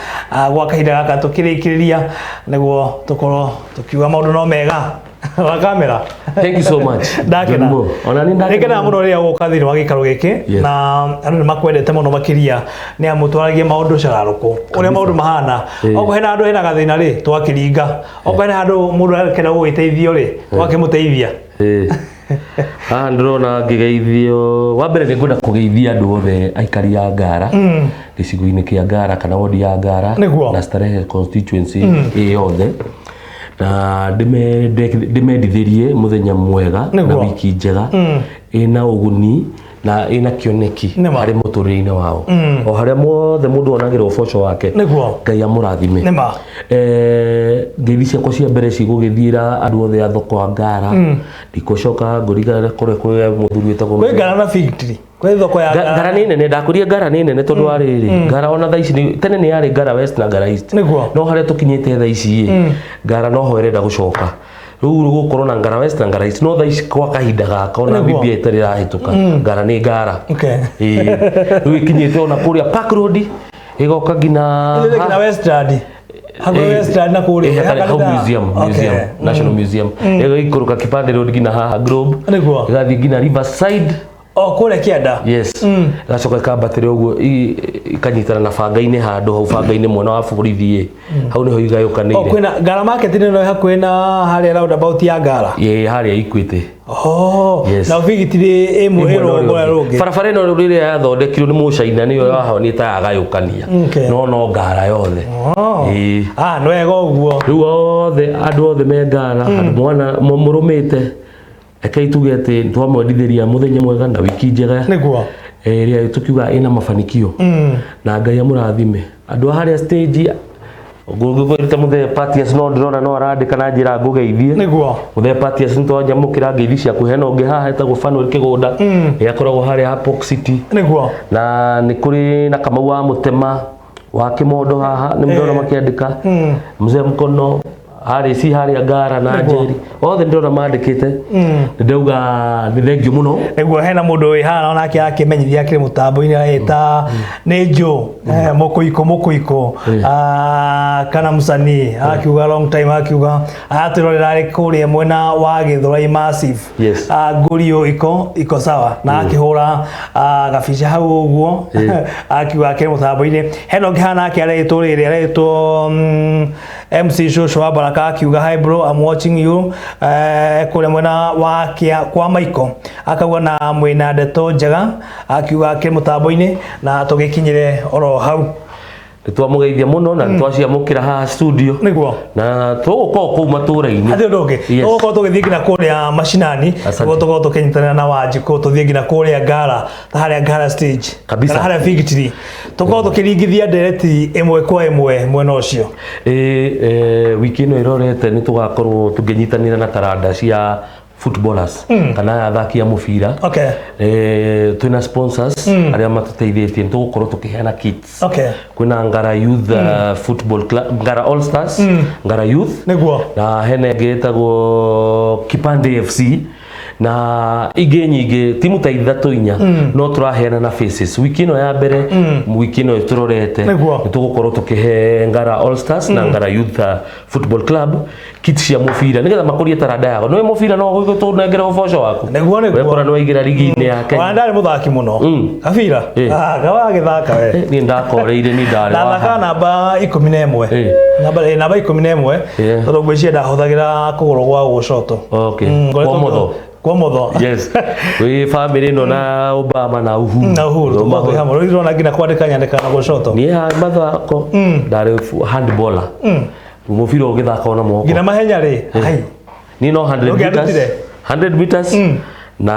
gwa kahinda gaka tukirikiriria niguo tukorwo tukiuga maundu no mega wa kamera. Thank you so much. Ndakena ona ni ndakena muno ria guka thiri wa gikaro giki na andu ni makwendete muno makiria ni amutwaragie maundu cararuku uria maundu mahana oko hena andu hena gathina ri twakiringa oko hena andu mundu arekera gwiteithio ri twakimuteithia ndrona ngigeithio wa mbere ni ngwenda kugeithia andu othe aikari ya Ngara gicigo-ini kia Ngara kana wodi ya Ngara na Starehe constituency yothe na ndimendithirie muthenya mwega na wiki njega ina uguni na ina kioneki hari muturire-ini wao o haria mothe mundu onagira uboco wake Ngai amurathime ngeithi ciakwa cia mbere cigugithiira andu othe a thoko wa Ngara ndikocoka nguriga kure kuri muthuri witagwo kwi Ngara na victory kwi thoko ya Ngara ni nene ndakuria Ngara ni nene tondu wa riri Ngara ona thaa ici tene ni yari Ngara West na Ngara East no haria tukinyite thaa ici Ngara no ho irenda gucoka riu gukorwo na Ngara West na Ngara East no thaa ici kwa kahinda gaka ona bibia itari rahituka Ngara ni Ngara riu ikinyite ona kuria Park Road igoka ngina Westland Westland na kuria museum National Museum ikuruka kipande road ngina haha Globe igathi ngina Riverside kule kianda yes gacoka kambatire uguo ikanyitana na banga-ini handu hau banga-ini mwena wa borithi hau niho igayukanire kwina Ngara market ni no hakuhe na haria roundabout ya Ngara haria Equity na vigitire imwe irogora rungi barabara ino riri yathondekirwo ni mucaina niyo yahoni ta agayukania no Ngara yothe no wega uguo riu othe andu othe me Ngara andu mwana murumite eka ituge ati twamwendithiria muthenya mwega na wiki njega niguo ria tukiuga ina mafanikio na Ngai amurathime andu haria stage ngugurite muthe Patias no ndirona no arandika na njira ngugeithie niguo muthe Patias ntonya mukira ngeithi cia kuhena ungi haha etagwo Fanuel Kigunda yakoragwo haria Hapock City niguo na ni kuri na Kamau wa Mutema wa Kimondo haha ni ndona makiandika mzee Mkono hari Ngara na Njeri othe ndona mandikite ndauga ni thengio muno eguo hena mundu wi hana ona akimenyithia akiri mutambo-ini eta ni nju mukuiko kana musani akiuga long time akiuga atirorera ari kuria mwena wa Githurai massive ngurio iko sawa na akihura gabica hau uguo akiuga akiri mutambo-ini hena ngihana akiaretwo riri aretwo MC Shosho wa Baraka akiuga hi bro I'm watching you kule mwena wa kwa Michael akauga na mwina ndeto njega akiuga akiri mutambo-ini na tugikinyire oro hau nitwamugeithia muno na twaciamukira haha studio niguo na tugukorwo kuu matura-ini athi ndoge tugukorwo tugithii ngina kuria mashinani tugukorwo tukinyitana na Wanjiku tuthii ngina kuria Ngara haria Ngara stage kana haria victory tugukorwo tukiringithia ndereti imwe kwa imwe mwena ucio wiki ino irorete ni tugakorwo tukinyitanira na taranda cia footballers kana athaki a mubira twina sponsors aria matuteithĩtie tugukorwo tukiheana kits kwina Ngara Youth Football Club Ngara All Stars Ngara Youth niguo na hene ngĩtagwo Kipande FC na ingi nyingi timu ta ithatu inya no turaheana na faces wiki ino ya mbere wiki ino turorete nitugukorwo tukihe Ngara All Stars na Ngara Youth Football Club kits cia mubira nigetha makurie taranda yao no mubira no gutunengera uboco waku niguo wekora no igira ligi-ini ya Kenya wana ndari muthaki muno kabira gawa githaka we ni ndakoreire ni ndari na thaka namba 11 namba 11 tondu ngwiciria ndahuthagira kuguru gwa gucoto kwa motho kwa motho yes we family no na Obama na Uhuru na Uhuru motho hamwe riro na ngina kwandika nyandika na gushoto ni motho ako ndare handballer mubira ugithaka ona moko ngina mahenya ri hai ni no 100 meters na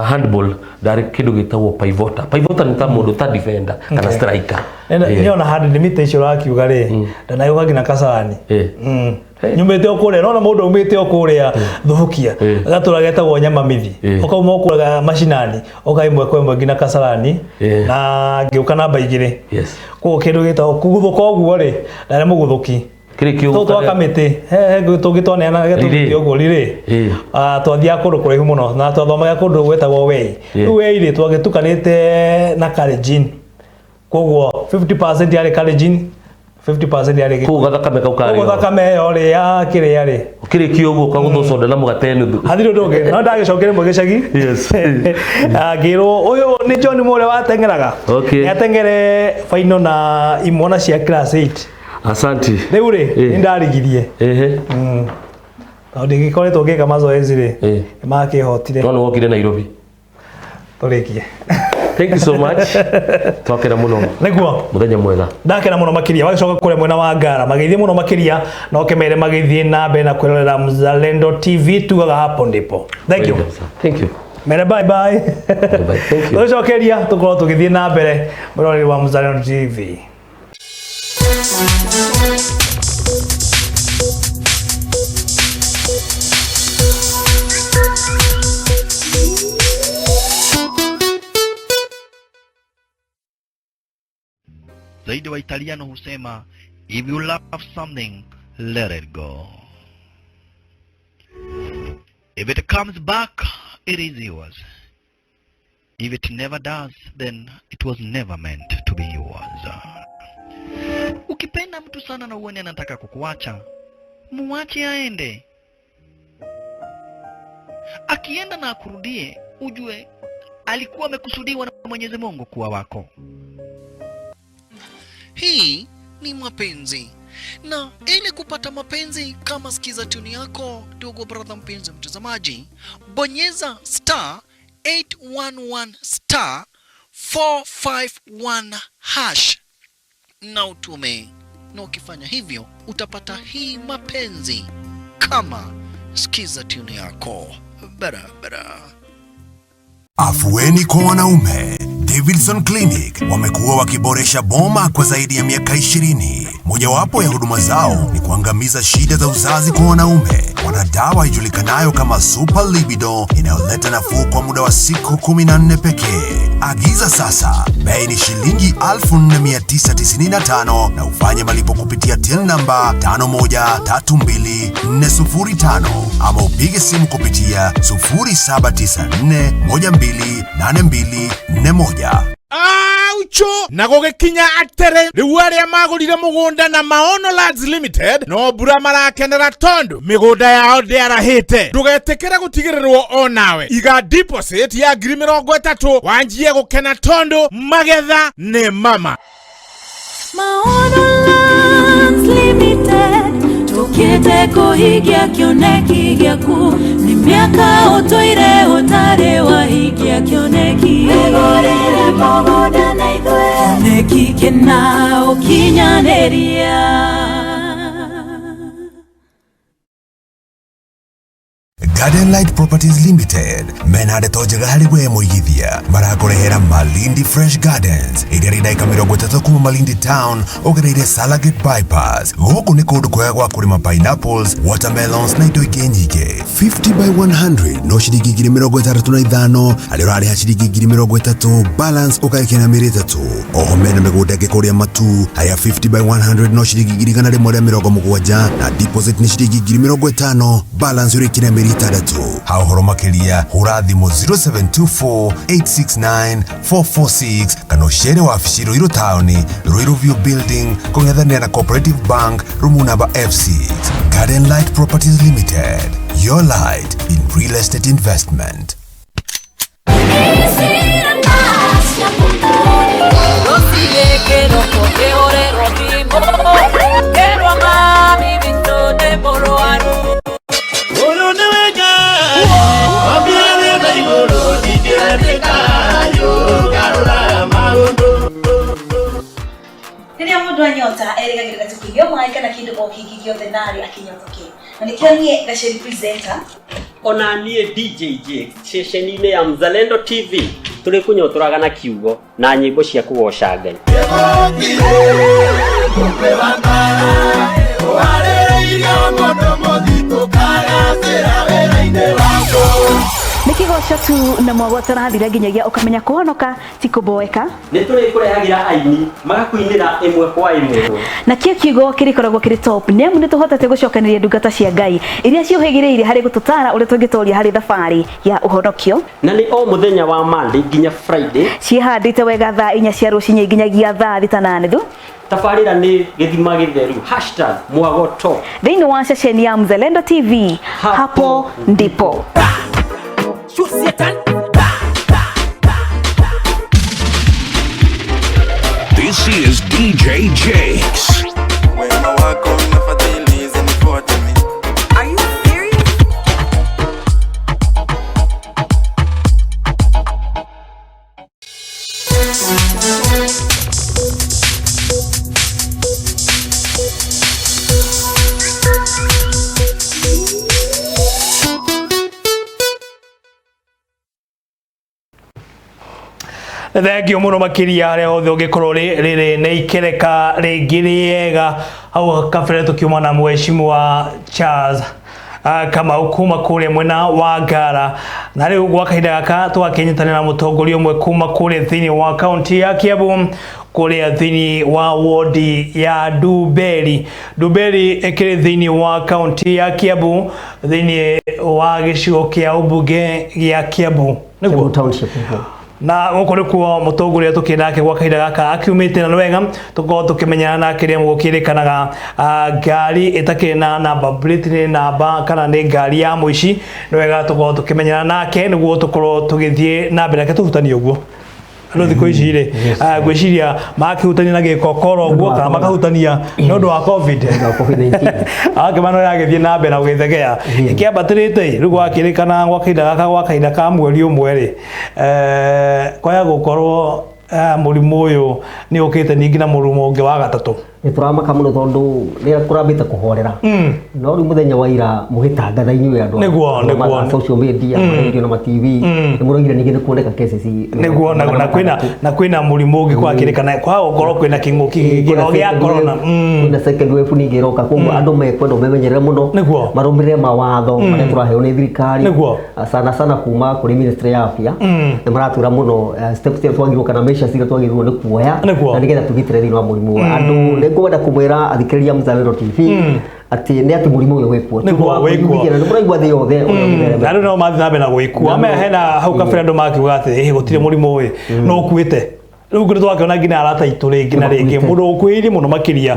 handball ndare kindu gitagwo pivota ni ta mundu ta defender kana striker ni ona 100 meters icio rakiuga ri ndana yuga ngina Kasarani nyumete okuria nona mundu umite okuria thuhukia agatura getagwo nyama mithi ukauma okuraga mashinani ukaimwe kwemwe ngina Kasarani na ngiuka namba igire ko kindu gitagwo kuguthuka oguo ri ndare muguthuki kirikio to kamete tugitone na getugithio guo riri twathia kundu kuraihu muno na twathomaga kundu gwetagwo wei ri twagitukanite na Kalenjin koguo 50% yari Kalenjin 50% yari ko gathakame kaukari ko gathakame yori ya kire yari kirikio guo kaguthuconda na mugatenu hathiro ndoge no ndagicokere mugicagi yes ngiro uyu ni John Mure watengeraga ni atengere final na imona cia class 8 Asante. Riu ri ni ndarigirie. Ndi gikoretwo ngika mazoezi ri makihotire. No wokire Nairobi. Turikie. Thank you so much. Twakera muno. Niguo. Muthenya mwega. Ndakera muno makiria wagicoka kure mwena wa Ngara magithie muno makiria no kemere magithie na mbere na kwirorera Mzalendo TV tugaga hapo ndipo. Thank you. Thank you. Mere bye bye. Bye. Thank you. Tucokeria tukorwo tugithie na mbere mwiroreri wa Mzalendo TV. Zaidi wa Italiano husema, if you love something, let it go. If it comes back, it is yours. If it never does, then it was never meant to be yours. Ukipenda mtu sana na uone anataka kukuacha, muache aende. Akienda na akurudie, ujue alikuwa amekusudiwa na Mwenyezi Mungu kuwa wako. Hii ni mapenzi. Na ili kupata mapenzi kama sikiza tuni yako, ndugu brother mpenzi mtazamaji, bonyeza *811*451# na utume. Na ukifanya hivyo utapata hii mapenzi kama sikiza tuni yako barabara. Afueni kwa wanaume. Davidson Clinic wamekuwa wakiboresha boma kwa zaidi ya miaka 20. Mojawapo ya huduma zao ni kuangamiza shida za uzazi kwa wanaume. Wana dawa ijulikanayo kama Super Libido inayoleta nafuu kwa muda wa siku 14 pekee. Agiza sasa. Bei ni shilingi 4,995 na ufanye malipo kupitia till namba 5132-405 ama upige simu kupitia 0794128241. Aucho nago gekinya atere riu aria magurire mugunda na Maono Lands Limited no bura marakenera tondu migunda yao ndiarahite. Ndugetekere gutigirirwo o nawe iga deposit ya 30,000 wanjie gukena tondu magetha ni mama. Maono Lands Limited tukite kuhigia kioneki gyaku ni miaka utoire utare wahigia kioneki egorere mogoda na ithwe neki kena ukinyaneria. Garden Light Properties Limited menade tojega hariwe moigithia marakorehera Malindi Fresh Gardens igarida ikamiro kuma Malindi Town ogereire Salagate Bypass. Goko ni kundu kwega gwa kurima pineapples, watermelons na indo ingĩ nyingĩ. 50 by 100 no shilingi 35,000 alirari ha shilingi 30,000 balance ukaikena miri 3. Oho mena migunda ĩngĩkũria matu haya 50 by 100 no shilingi 170 na deposit ni shilingi 50,000 balance urikina miri 3. Hao horo makiria hura thimu 0724869446 kana shere wa afisi Ruiru Town, Ruiru View Building, kongethania na Cooperative Bank, room number F6. Garden Light Properties Limited, your light in real estate investment. Oyo wa nyota erigagirira tukigio mai kana kindu o kiki giothe nari akinyotoke na nikianie gasheri presenter ona nie DJ station-ini ya Mzalendo TV turi kunyotoraga na kiugo na nyimbo cia kugoca Ngai. Nikigoca tu na mwagwata na thira nginyagia ukamenya kuhonoka ti kuboeka. Ni turi kurehagira aini magakuinira imwe kwa imwe. Na kio kiugo kirikoragwo kiri top nemu ni tuhotete gucokaniria ndungata cia Ngai iria ciuhigiriire hari gututara uri tungitoria hari thabari ya uhonokio. Na ni o muthenya wa Monday nginya Friday cihandite wega thaa 4 cia rucinyi nginyagia thaa 8 thu. Tafarira ni githima githeru #mwagoto thiini wa ceceni ya Mzalendo TV hapo ndipo. This is DJ Jakes. Are you serious? Thengio muno makiria aria othe ungikorwo riri ni ikereka ringi riega hau kabere tukiuma na mheshimiwa Charles Kamau kuma kuria mwena wa Ngala na riu gwa kahinda gaka twakinyitana na mutongoria umwe kuma kuria thiini wa county ya Kiambu kuria thiini wa wodi ya Nduberi ekire thiini wa county ya Kiambu thiini wa gicigo kia ubunge gia Kiambu niguo township na gukore kuo mutongoria tukindake gwa kahinda gaka akiumite na wega tuko tukimenyana nake ria mugukirikanaga ngari itakire na namba plate namba kana ni ngari ya muici ni wega tuko tukimenyana nake niguo tukorwo tugithie na mbere ke tuhutani uguo no thiko icire gwiciria makihutania na gikokoro uguo kana makahutania no ndo wa covid-19 akimano yagithie na mbere na ugithegea ikiambatirite riu gwakirikana gwa kahinda ka mweri umwe ri kwaya gukorwo murimu uyu ni ukite ningi na murumo ungi wa gatatu turamaka muno tondu rira kurambite kuhorera no ri muthenya wa ira mugitangatha inyuĩ andu niguo social media radio na TV ni murogire ningi ni kuoneka cases niguo na kwina murimu ungi kwakirikana kwa gukorwo kwina kinguki gia corona na second wave ningi roka koguo andu mekwenda memenyerere muno marumirire mawatho maria turaheo ni thirikari sana kuma kuri ministry ya afya ni maratura muno steps twagirwo kana measures twagirwo ni kuoya na nigetha tugitire thini wa murimu andu ngwenda kumwira athikiriria Mzalendo TV ati ni ati murimu uyu wikuo niguo wikuo ni muraigwa thi yothe na no mathambe na gwikua ame hena hau kabere andu makiuga ati gutire murimu uyu no kuite riu ngi twakiona ngina arata itu ringi na ringi mundu ukwiri muno makiria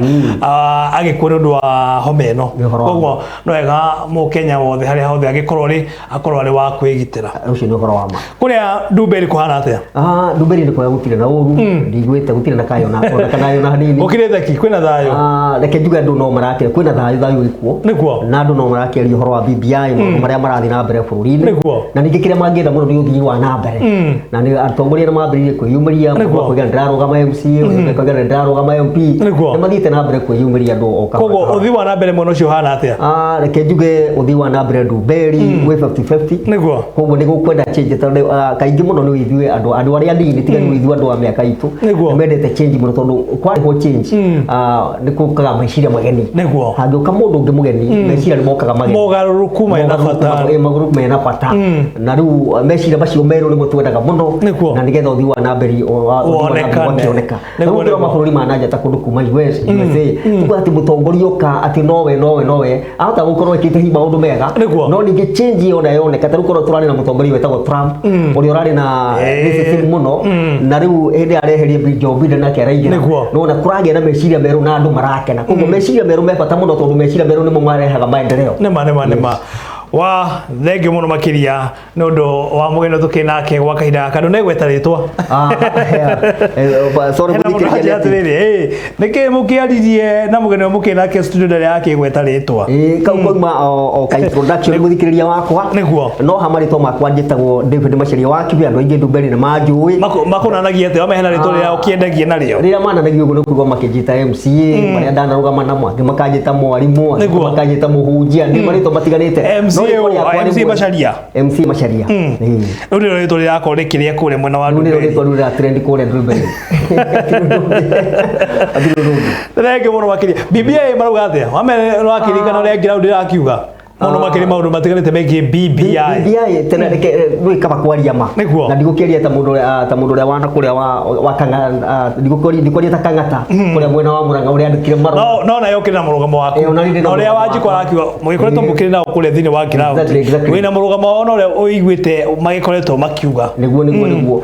agikore ndu wa home no koguo no wega mu Kenya wothe hari hothe agikorwo ri wa kwigitira ucio ni uhoro wa ma kuria Nduberi kuhana atia Nduberi ni kwa gutire na uru ndigwite gutire na kayo na ona kana yo na hanini ukirete ki kwina thayo reke njuga ndu no marakira kwina thayo ikuo niguo na ndu no marakira uhoro wa BBI maundu maria marathi na mbere bururi-ini na ningi kiria mangienda muno ni uthii wa na mbere na ni atongoria na mambiririe kwiyumiria kuiga ndarugama MCA kuiga ndarugama MP ni mathite na mbere kwiyumiria ndu oka koguo uthii wa na mbere muno cio hana atia reke njuge uthii wa na mbere Nduberi we 50-50 niguo koguo ni gukwenda change tondu kaingi muno ni withwe andu aria nini tiga ni withwe andu a miaka itu mendete change muno tondu kwari ho change ni kukaga maiciria mageni hangiuka mundu ungi mugeni meciria ni mokaga mageni mogaruruku mena bata maguruku mena bata na riu meciria macio meru ni mutwendaga muno na nigetha uthii wa na mbere oneka niguo mabũrũri ma nanja ta kũndũ kuma USA tuko ati mũtongoria ũka ati nowe ahota gũkorwo ekĩte hihi maũndũ mega no ningĩ change ona yoneka ta rĩu korwo tũrarĩ na mũtongoria wetagwo Trump ũrĩa ũrarĩ na racism mũno na rĩu hĩndĩ areherie Joe Biden nake araingĩra no na kũragĩa na meciria merũ na andũ marakena koguo meciria merũ me bata mũno tondũ meciria merũ nĩmo marehaga maendeleo nĩma wa thenge muno makiria no ndo wa mugeno tukinake gwa kahinda kandu ne gwetaritwa sorry muthikiriria niki mukiaririe na mugeno mukinake studio ndari yake gwetaritwa kau koima o ka introduction muthikiriria wakwa niguo no hamarito makwa njitagwo David Macharia wa Kibi andu aingi ndumberi na manjui makunanagia ate wamehena ritwa ria ukiendagia naryo rira mananagia uguo nukugo makijita MCA maria ndanarugama na mwangi makajita mwarimu makajita muhunjia ndi marito matiganite MC Macharia ndio ritwa ria yako rikiria kure mwena wa ndio ritwa ria trend kure ndumberi thenge muno makiria BBI maruga atia wamehena wakirikana ria ground irakiuga muno makiri maundu matiganite megie BBI tena rwe kaba kwaria ma na ndigukiria ta mundu ria wana kuria wa kanga ndigukiria ta kangata kuria mwena wa Muranga uria andikire maro no na yoke na murugamo wako no ria wajiko arakiwa mugikoretwo mukiri na kuria thini wa ground wina murugamo ono ria uiguite magikoretwo makiuga niguo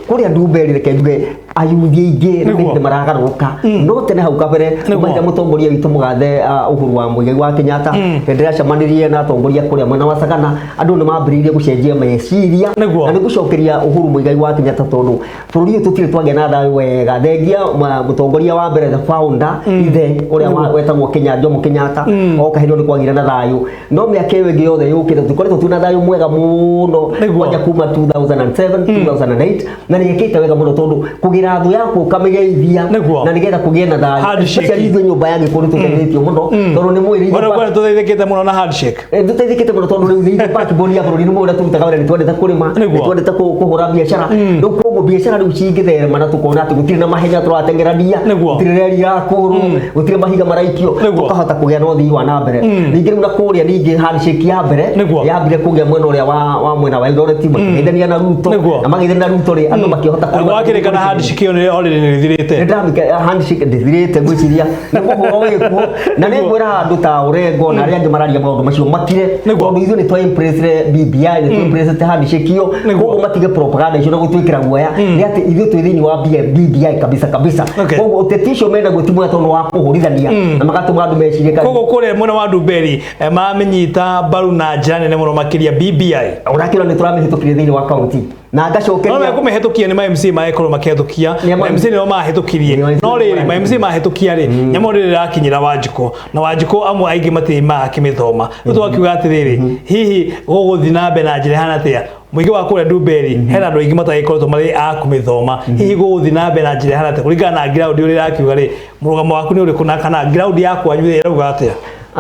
kuria ndumberi reke nduge ayuthie ingi ndi maragaruka no tene hau kabere maita mutongoria witu mugathe Uhuru wa Muigai wa Kenyatta ndiracemanirie na atongoria kuria mwena wa Sagana andu ni mambiririe gucenjia meciria na ni gucokeria Uhuru Muigai wa Kenyatta tondu bururi tutire twage na thayu wega thengia mutongoria wa mbere the founder ithe uria wetagwo Jomo Kenyatta o kahinda ni kwagira na thayu no miaka iyo ingi yothe yukire tukoretwo tuna thayu mwega muno kwanja kuma 2007 2008 na nikite wega muno tondu kugira thu yaku kamigeithia na nigetha kugie na thayu ciaritwe nyumba yangi kuri tukenetio muno tondu ni mwiri wana tuthithikite muno na handshake tuthithikite muno tondu riu thithi backbone ya bururi ni mwira turutaga wira ni twendeta kurima ni twendeta kuhura biashara riu koguo biashara riu cingitherema na tukona ati gutire na mahenya turatengerania gutire reri ya kuru gutire mahiga maraikio tukahota kugia no thii wa na mbere ningi riu na kuria ningi handshake ya mbere yambire kugia mwena uria wa mwena wa Eldoret makithania na Ruto na magithania na Ruto ri andu makihota kurima wakirikana handshake yo ni already ni thirite ndamika handshake ndithirite gwiciria ni muhoro wikuo na ni ngwira andu ta Urengo na aria mararia maundu macio makire tondu ithu ni twa impress BBI ni twa impress te handshake yo koguo matige propaganda icio na gutwikira guoya ni ati ithu twi thini wa BBI kabisa koguo utetisho mena gutimwa tondu wa kuhurithania na magatuma andu mecirie kana koguo kure mwena wa Ndumberi mamenyita baru na njira nene muno makiria BBI urakira ni turamihitukirie thini wa county na ngacokeria no kumehitukia ni ma MC maekoro makehitukia MC ni mahitukirie no riri ma MC mahitukia ri nyamo riri rakinyira Wanjiko na Wanjiko amwe aingi matima akimithoma tu akiuga atiriri hihi guguthi na mbe na njira hana atia muigi wa kuria Ndumberi hena andu aingi matagikoretwo mari akumithoma hihi guguthi na mbe na njira hana atia kuringana na ground uri rakiuga ri murugamo waku ni uri kuna kana ground yaku anyuire rauga atia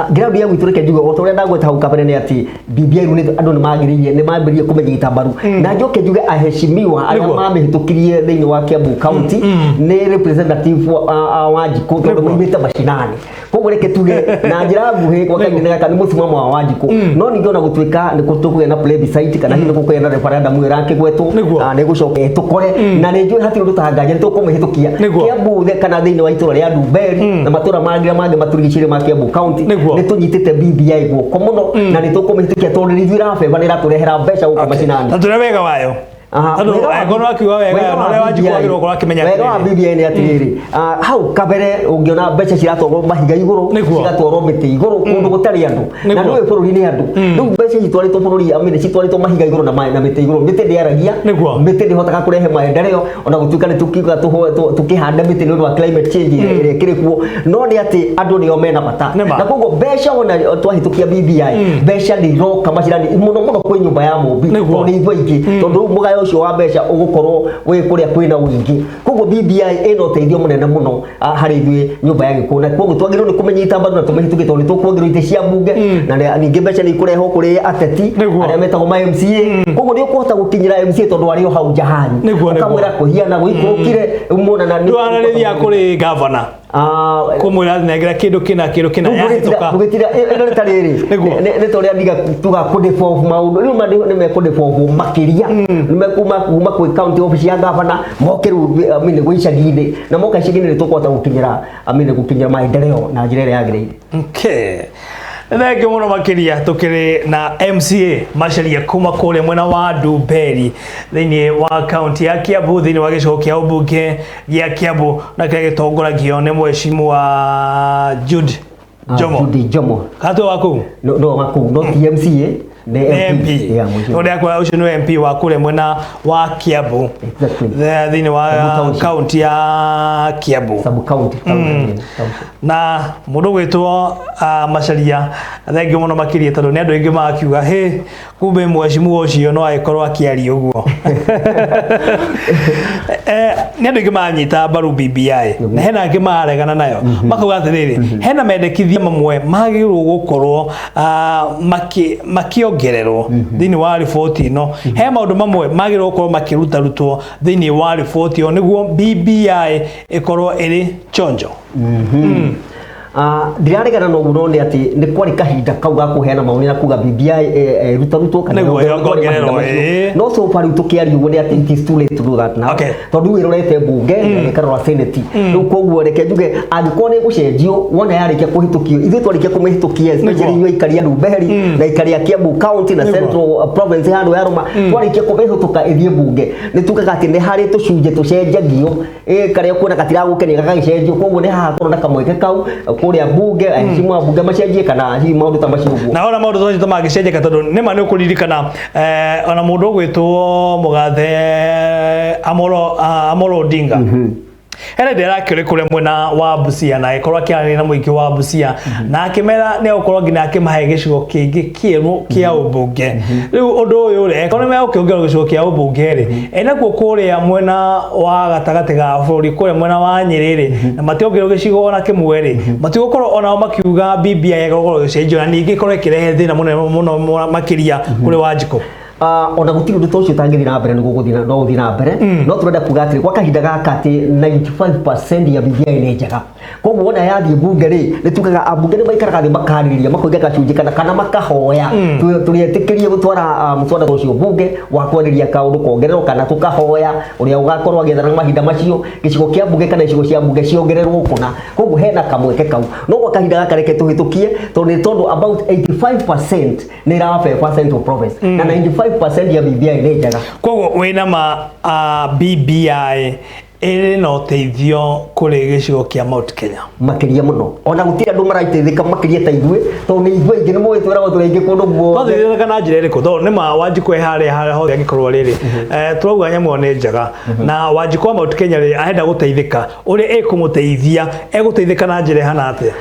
ground ya gwitureke njugo otoria ndagweta hau kabere ni ati BBI ni andu ni magiririe ni mambiririe kumenyita mbaru na njoke njuge aheshimiwa aria mamihitukirie thiini wa Kiambu county ni representative wa Wanjiko tondu mwimite mashinani koguo reke tuge na njira nguhi kwa kahinda gaka ni musimamo wa Wanjiko no ningiona gutwika ni kutukuya na plebiscite kana hihi kukuya na referendum irake gwetu ni gucoke tukore na ni njui hati undu tahanganya ni tukumihitukia Kiambu kana thiini wa itura ria Ndumberi na matura mangi maturigicire ma Kiambu county ni tunyitite BBI guoko muno na ni tukumihitukia tondu ni thira feva ni raturehera mbeca guko mashinani na turewega wayo ngono akiuga wega no le Wanjiko agirwo kwa kimenya wega wa BBI ni atiriri hau kabere ungiona mbeca ciratwarwo mahiga iguru cigatwarwo miti iguru kundu gutari andu na ndu bururi ni andu riu mbeca citwaritwo bururi amine citwaritwo mahiga iguru na miti iguru miti ndiaragia miti ndihotaga kurehe maendeleo ona gutuika ni tukiuga tukihanda miti ni undu wa climate change ire kirikuo no ni ati andu ni omena bata na koguo mbeca ona twahitukia BBI mbeca ni roka macirani muno kwi nyumba ya mumbi tondu ni ingĩ tondu mugayo ucio wa mbeca ugukorwo wi kuria kwina wingi koguo BBI ino teithio munene muno hari ithuĩ nyumba ya gikuna koguo twagirwo ni kumenyita mbaru na tumehituke tondu tukwongerwo ite cia bunge na ningi mbeca ni ikurehwo kuri ateti aria metagwo ma MCA koguo ni ukuhota gukinyira MCA tondu ario hau jahani ukamwira kuhiana guikurukire umona na ni ndwanarithia kuri governor kumwira nengira kindu kina yahituka gutira ino ritariri ni toria ndiga tuga kudevolve maundu riu ni mekudevolve makiria ni mekuma kwi county office ya governor mokeru amine gwicagine na moka icagine ni tukwota gukinyira amine gukinyira maendeleo na njira ĩrĩa yagĩrĩire okay thenge muno makiria tukiri na MCA Macharia kuma kule mwena wa Ndumberi thiini wa county ya Kiambu thiini wa gico kia ubunge gia Kiambu na kile gitongoragio ni mheshimiwa Jude Jomo kato wako no wako no TMCA MP ode akwa ucio no MP wa kule mwena wa Kiambu thini wa county ya Kiambu sub county na mundu gwitwo Macharia thengi muno makiria tondu ni andu ingi makiuga he kumbe mwecimu ucio no aikorwo akiari uguo ni andu ingi manyita baru BBI na hena angi maregana nayo makauga atiriri hena mendekithia mamwe magirwo gukorwo makiongererwo thini wa riboti no he maundu mamwe magirwo gukorwo makirutwo thini wa riboti o niguo BBI ikorwo iri chonjo ndiraregana no muno ni ati ni kwari kahinda kau ga kuheana mauni na kuga BBI rutarutwo kana no so far tukiario ni ati it is too late to do that now tondu wirorete bunge na karora senate no koguo reke njuge angiko ni gucenjio wona yarikia kuhitukio ithu twarikia kumihitukia especially yo ikaria Ruberi na ikaria Kiambu county na central province handu ya Roma twarikia kumihituka ithie bunge ni tukaga ati ni hari tucunje tucenjagio karia kuona katira gukenia gagacenjio koguo ni haha korona kamweke kau kuria bunge ahimwa bunge macenjie kana hi maundu ta macio na ona maundu toje to magicenjie katondu ni mani ukuririkana ona mundu gwitwo Mugathe Amolo Odinga Hena ndera kire kure mwena wa Busia na ikorwa kiani na muiki wa Busia na akimera ne ukorwa ngina akimahe gicigo kingi kieru kia ubunge riu undu uyu re kono me ukiongerwa gicigo kia ubunge ri ena kukuria mwena wa gatagati ga buri kure mwena wa Nyeri na mationgerwa gicigo ona kimwe ri matigukorwo ona makiuga BBI yakorwo gicenjio na ningi korwo kirehe thina muno makiria kuri Wanjiko ona gutiri ndu tocio tangiri na mbere niguo guthina no guthina mbere no turenda kuga atiri kwa kahinda gaka ati 95% ya BBI ni njega koguo wona yathie bunge ri ni tukaga abunge ni maikaraga thi makariria makoiga gacunji kana makahoya turietikirie gutwara mutwara tocio bunge wa kwariria kaundu kongererwo kana tukahoya uria ugakorwo agethana mahinda macio gicigo kia bunge kana gicigo cia bunge ciongererwo kuna koguo hena kamweke kau no kwa kahinda gaka reke tuhitukie tondu about 85% ni rafe kwa central province na 95% ya BBI ni njega koguo wina ma BBI ere no teithio kuri gicigo kia Mount Kenya makiria muno ona gutira ndu maraiteithika makiria ta ithwe to ni ithwe ingi ni mwe twara turingi kundu guo bathire kana njire riko to ni ma Wanjiko hare hothe angikorwo riri turauga nyamo ni njega na Wanjiko Mount Kenya ri ahenda guteithika uri ekumuteithia eguteithika na njire hana atia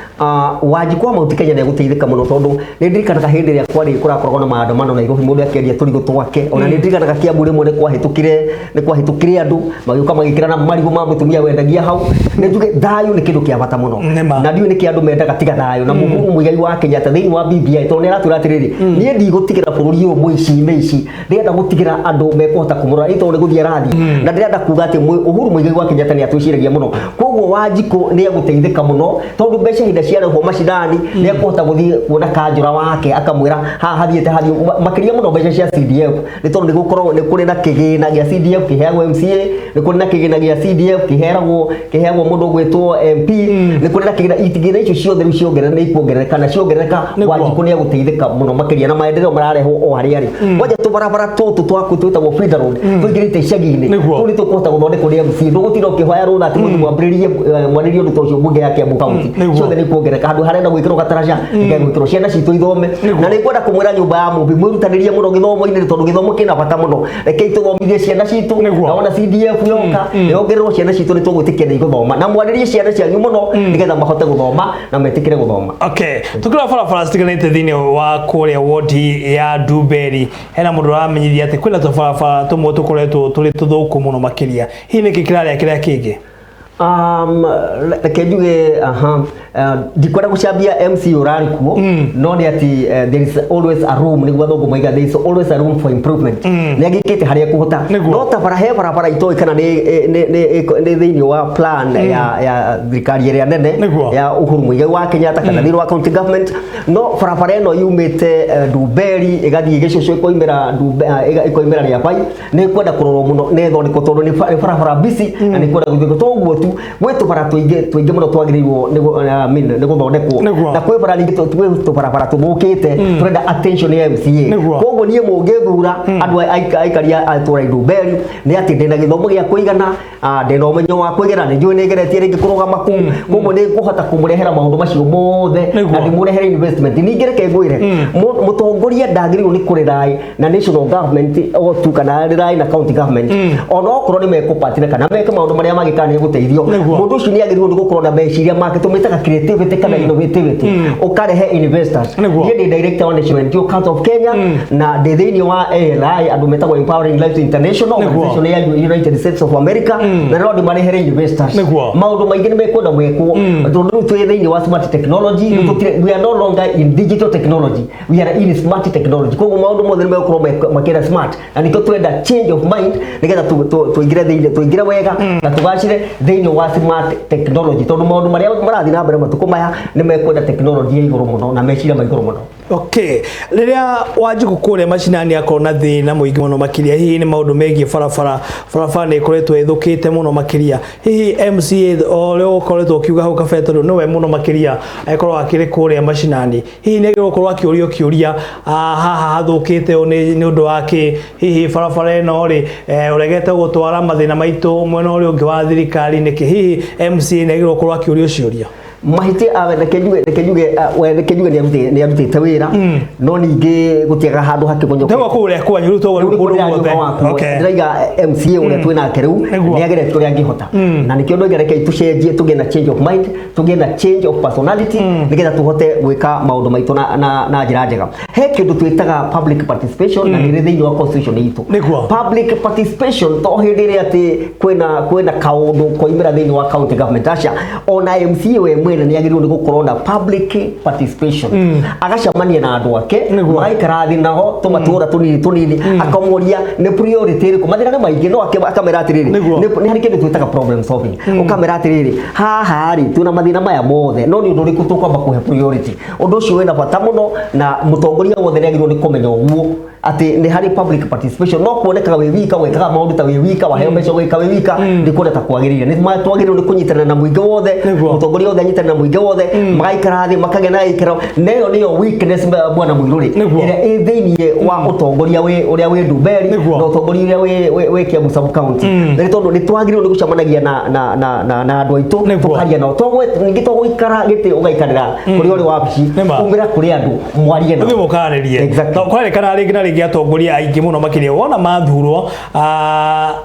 Wanjiko Mount Kenya ni guteithika muno tondu ni ndirikanaga hindi ria kwari kurakorwo na maandamano na Nairobi mundu akeria turigo twake ona ni ndirikanaga Kiambu rimwe ni kwahitukire andu magiuka magikira marigo ma mutumia wendagia hau ni njuge thayu ni kindu kia bata muno na ndio ni kiandu mendaga tiga thayu na muhuru muigai wa Kenya ta thiini wa BBI to ni aratura atiriri ni ndigutigira bururi uyu muici ndirenda gutigira andu mekuhota kumurora ito ni guthia rathi na ndirenda kuga ati uhuru muigai wa Kenya ta ni atuciragia muno koguo Wanjiko ni aguteithika muno tondu mbeca hinda ciarehwo macindani ni akuhota guthii kuona kanjura wake akamwira haha thiete hathi makiria muno mbeca cia CDF ni tondu ni gukorwo ni kuri na kigina gia CDF kiheagwo MCA ni kuri na kigina gia CDF kiheagwo mundu gwitwo MP ni kuri na kigina itigina icio ciothe riu ciongerera ni ikuongerereka na ciongerereka Wanjiko ni aguteithika muno makiria na maendeleo mararehwo o hari ari waja tubarabara tutu twaku twitagwo Feeder Road twigirite icagi-ini tu ni tukuhota guthondekwo ni MC ndugutira ukihwaya rona ati mundu mwambiririe mwanirio ndu tocio bunge ya Kiambu county ciothe ni kuongerereka handu harenda gwikirwo gataraja ngegwikirwo ciana citu ithome na ni kwenda kumwira nyumba ya mumbi mwirutanirie muno githomo-ini tondu githomo kina bata muno rekei tuthomithie ciana citu na ona CDF yoka yongererwo ciana citu ni tugwitikia ni guthoma na mwanirie ciana cianyu muno nigetha mahote guthoma na metikire guthoma tukira barabara citiganite thiini wa kuria Wodi ya Duberi hena mundu aramenyithia ati kwina tubarabara tumwe tukoretwo turi tuthuku muno makiria hi ni kikiraria kiria kingi Kejuge dikwenda kucambia MC urari kuo no ni ati there is always a room ni gwathongo maiga there is always a room for improvement ni agikete haria kuhota no ta barabara itoi kana ni thiini wa plan ya thirikari ria nene ya Uhuru Muigai wa Kenyatta kana thiini wa county government no barabara eno yumite Duberi igathie gicucu ikoimera ria pai ni kwenda kurorwo muno ni thondeko tondu ni barabara busy na ni kwenda guthie toguo riu gwitu bara tuinge muno twagirirwo ni guthondekwo na kwi bara ringi tu bara tubukite turenda attention ya MCA koguo nie mungithura andu aikaria atura Nduberi ni ati ndina githomo gia kuigana ndina umenyo wa kwigera ni njui nigeretie ringi kurugama ku koguo ni kuhota kumurehera maundu macio mothe na ndimurehere investment ningi reke ngwire mutongoria ndagirirwo ni kurirai na national government o tu kana rirai na county government ona okorwo ni mekupatire kana meke maundu maria magikana ni guteithio mundu ucio ni agirirwo ni gukorwo na meciria make tumitaga creativity kana innovativity ukarehe investors ni ndi director wa National NGO Council of Kenya na thiini wa ALI andu metagwo Empowering Lives International organization ya United States of America na no ndi marehere investors maundu maingi ni mekwenda mwekwo tondu twi thiini wa smart technology we are no longer in digital technology we are in smart technology koguo maundu mothe ni mekorwo makira smart na nikio twenda change of mind nigetha tuingire wega na tugacire thiini wa smart technology tondu maundu maria marathi na mbere matuko maya ni mekwenda technology ya iguru muno na meciria ma iguru muno. Okay, riria wanjiku kuria macinani akona thina muingi muno makiria hihi ni maundu megie barabara ni ikoretwo ithukite muno makiria hihi MCA ole ukoretwo kiuga hau kabete no we muno makiria akorwo akiri kuria macinani hihi ni akorwo akiuria haha hathukite ni undu wake hihi barabara ino ri uregete gutwara mathina maitu mwena uri ungi wa thirikari niki hihi MCA ni akorwo akiuria ciuria mahiti rekenyuge ni amutite wira no ningi gutiaga handu hakigonyoka ndewa kuria kwanyu ruto guothe ndaiga MCA ule twina keru ni agerete kuria ngihota na nikio ndo gereke tucenjie tuge na change of mind tuge na change of personality nigetha tuhote gwika maundu maitu na njira njega he kindu twitaga public participation na ni thiini wa constitution itu public participation to hindire ati kwina kaundu koimira thiini wa county government acha ona MCA we mwene ni agirirwo ni gukorwo na public participation agacamania na andu ake magaikara thi naho tumatura tunini akamoria ni priority ri kumathira na maingi no akamera atiriri ni hari kindu twitaga problem solving ukamera atiriri haha ri tuna mathina maya mothe no ni undu riku tukwamba kuhe priority undu ucio wena bata muno na mutongoria wothe ni agirirwo ni kumenya uguo ati ni hari public participation no kuoneka we wika wekaga maundu ta we wika wa hembeco weka we wika ndi kureta kwagirira ni twagirwo ni kunyitana na muingi wothe mutongoria wothe anyitana na muingi wothe magaikara thi makagena ikero neyo niyo weakness bwana muiruri ira thiini wa utongoria we uria we Nduberi na utongoria uria we Kiambu Sub County ni tondu ni twagirwo ni gucamanagia na andu aitu tukaria na togwe ningi togwikara giti ugaikarira kuri uri wabici umira kuri andu mwarie na ndio mukaririe kwale kana ringi atongoria aingi muno makiria wona mathurwo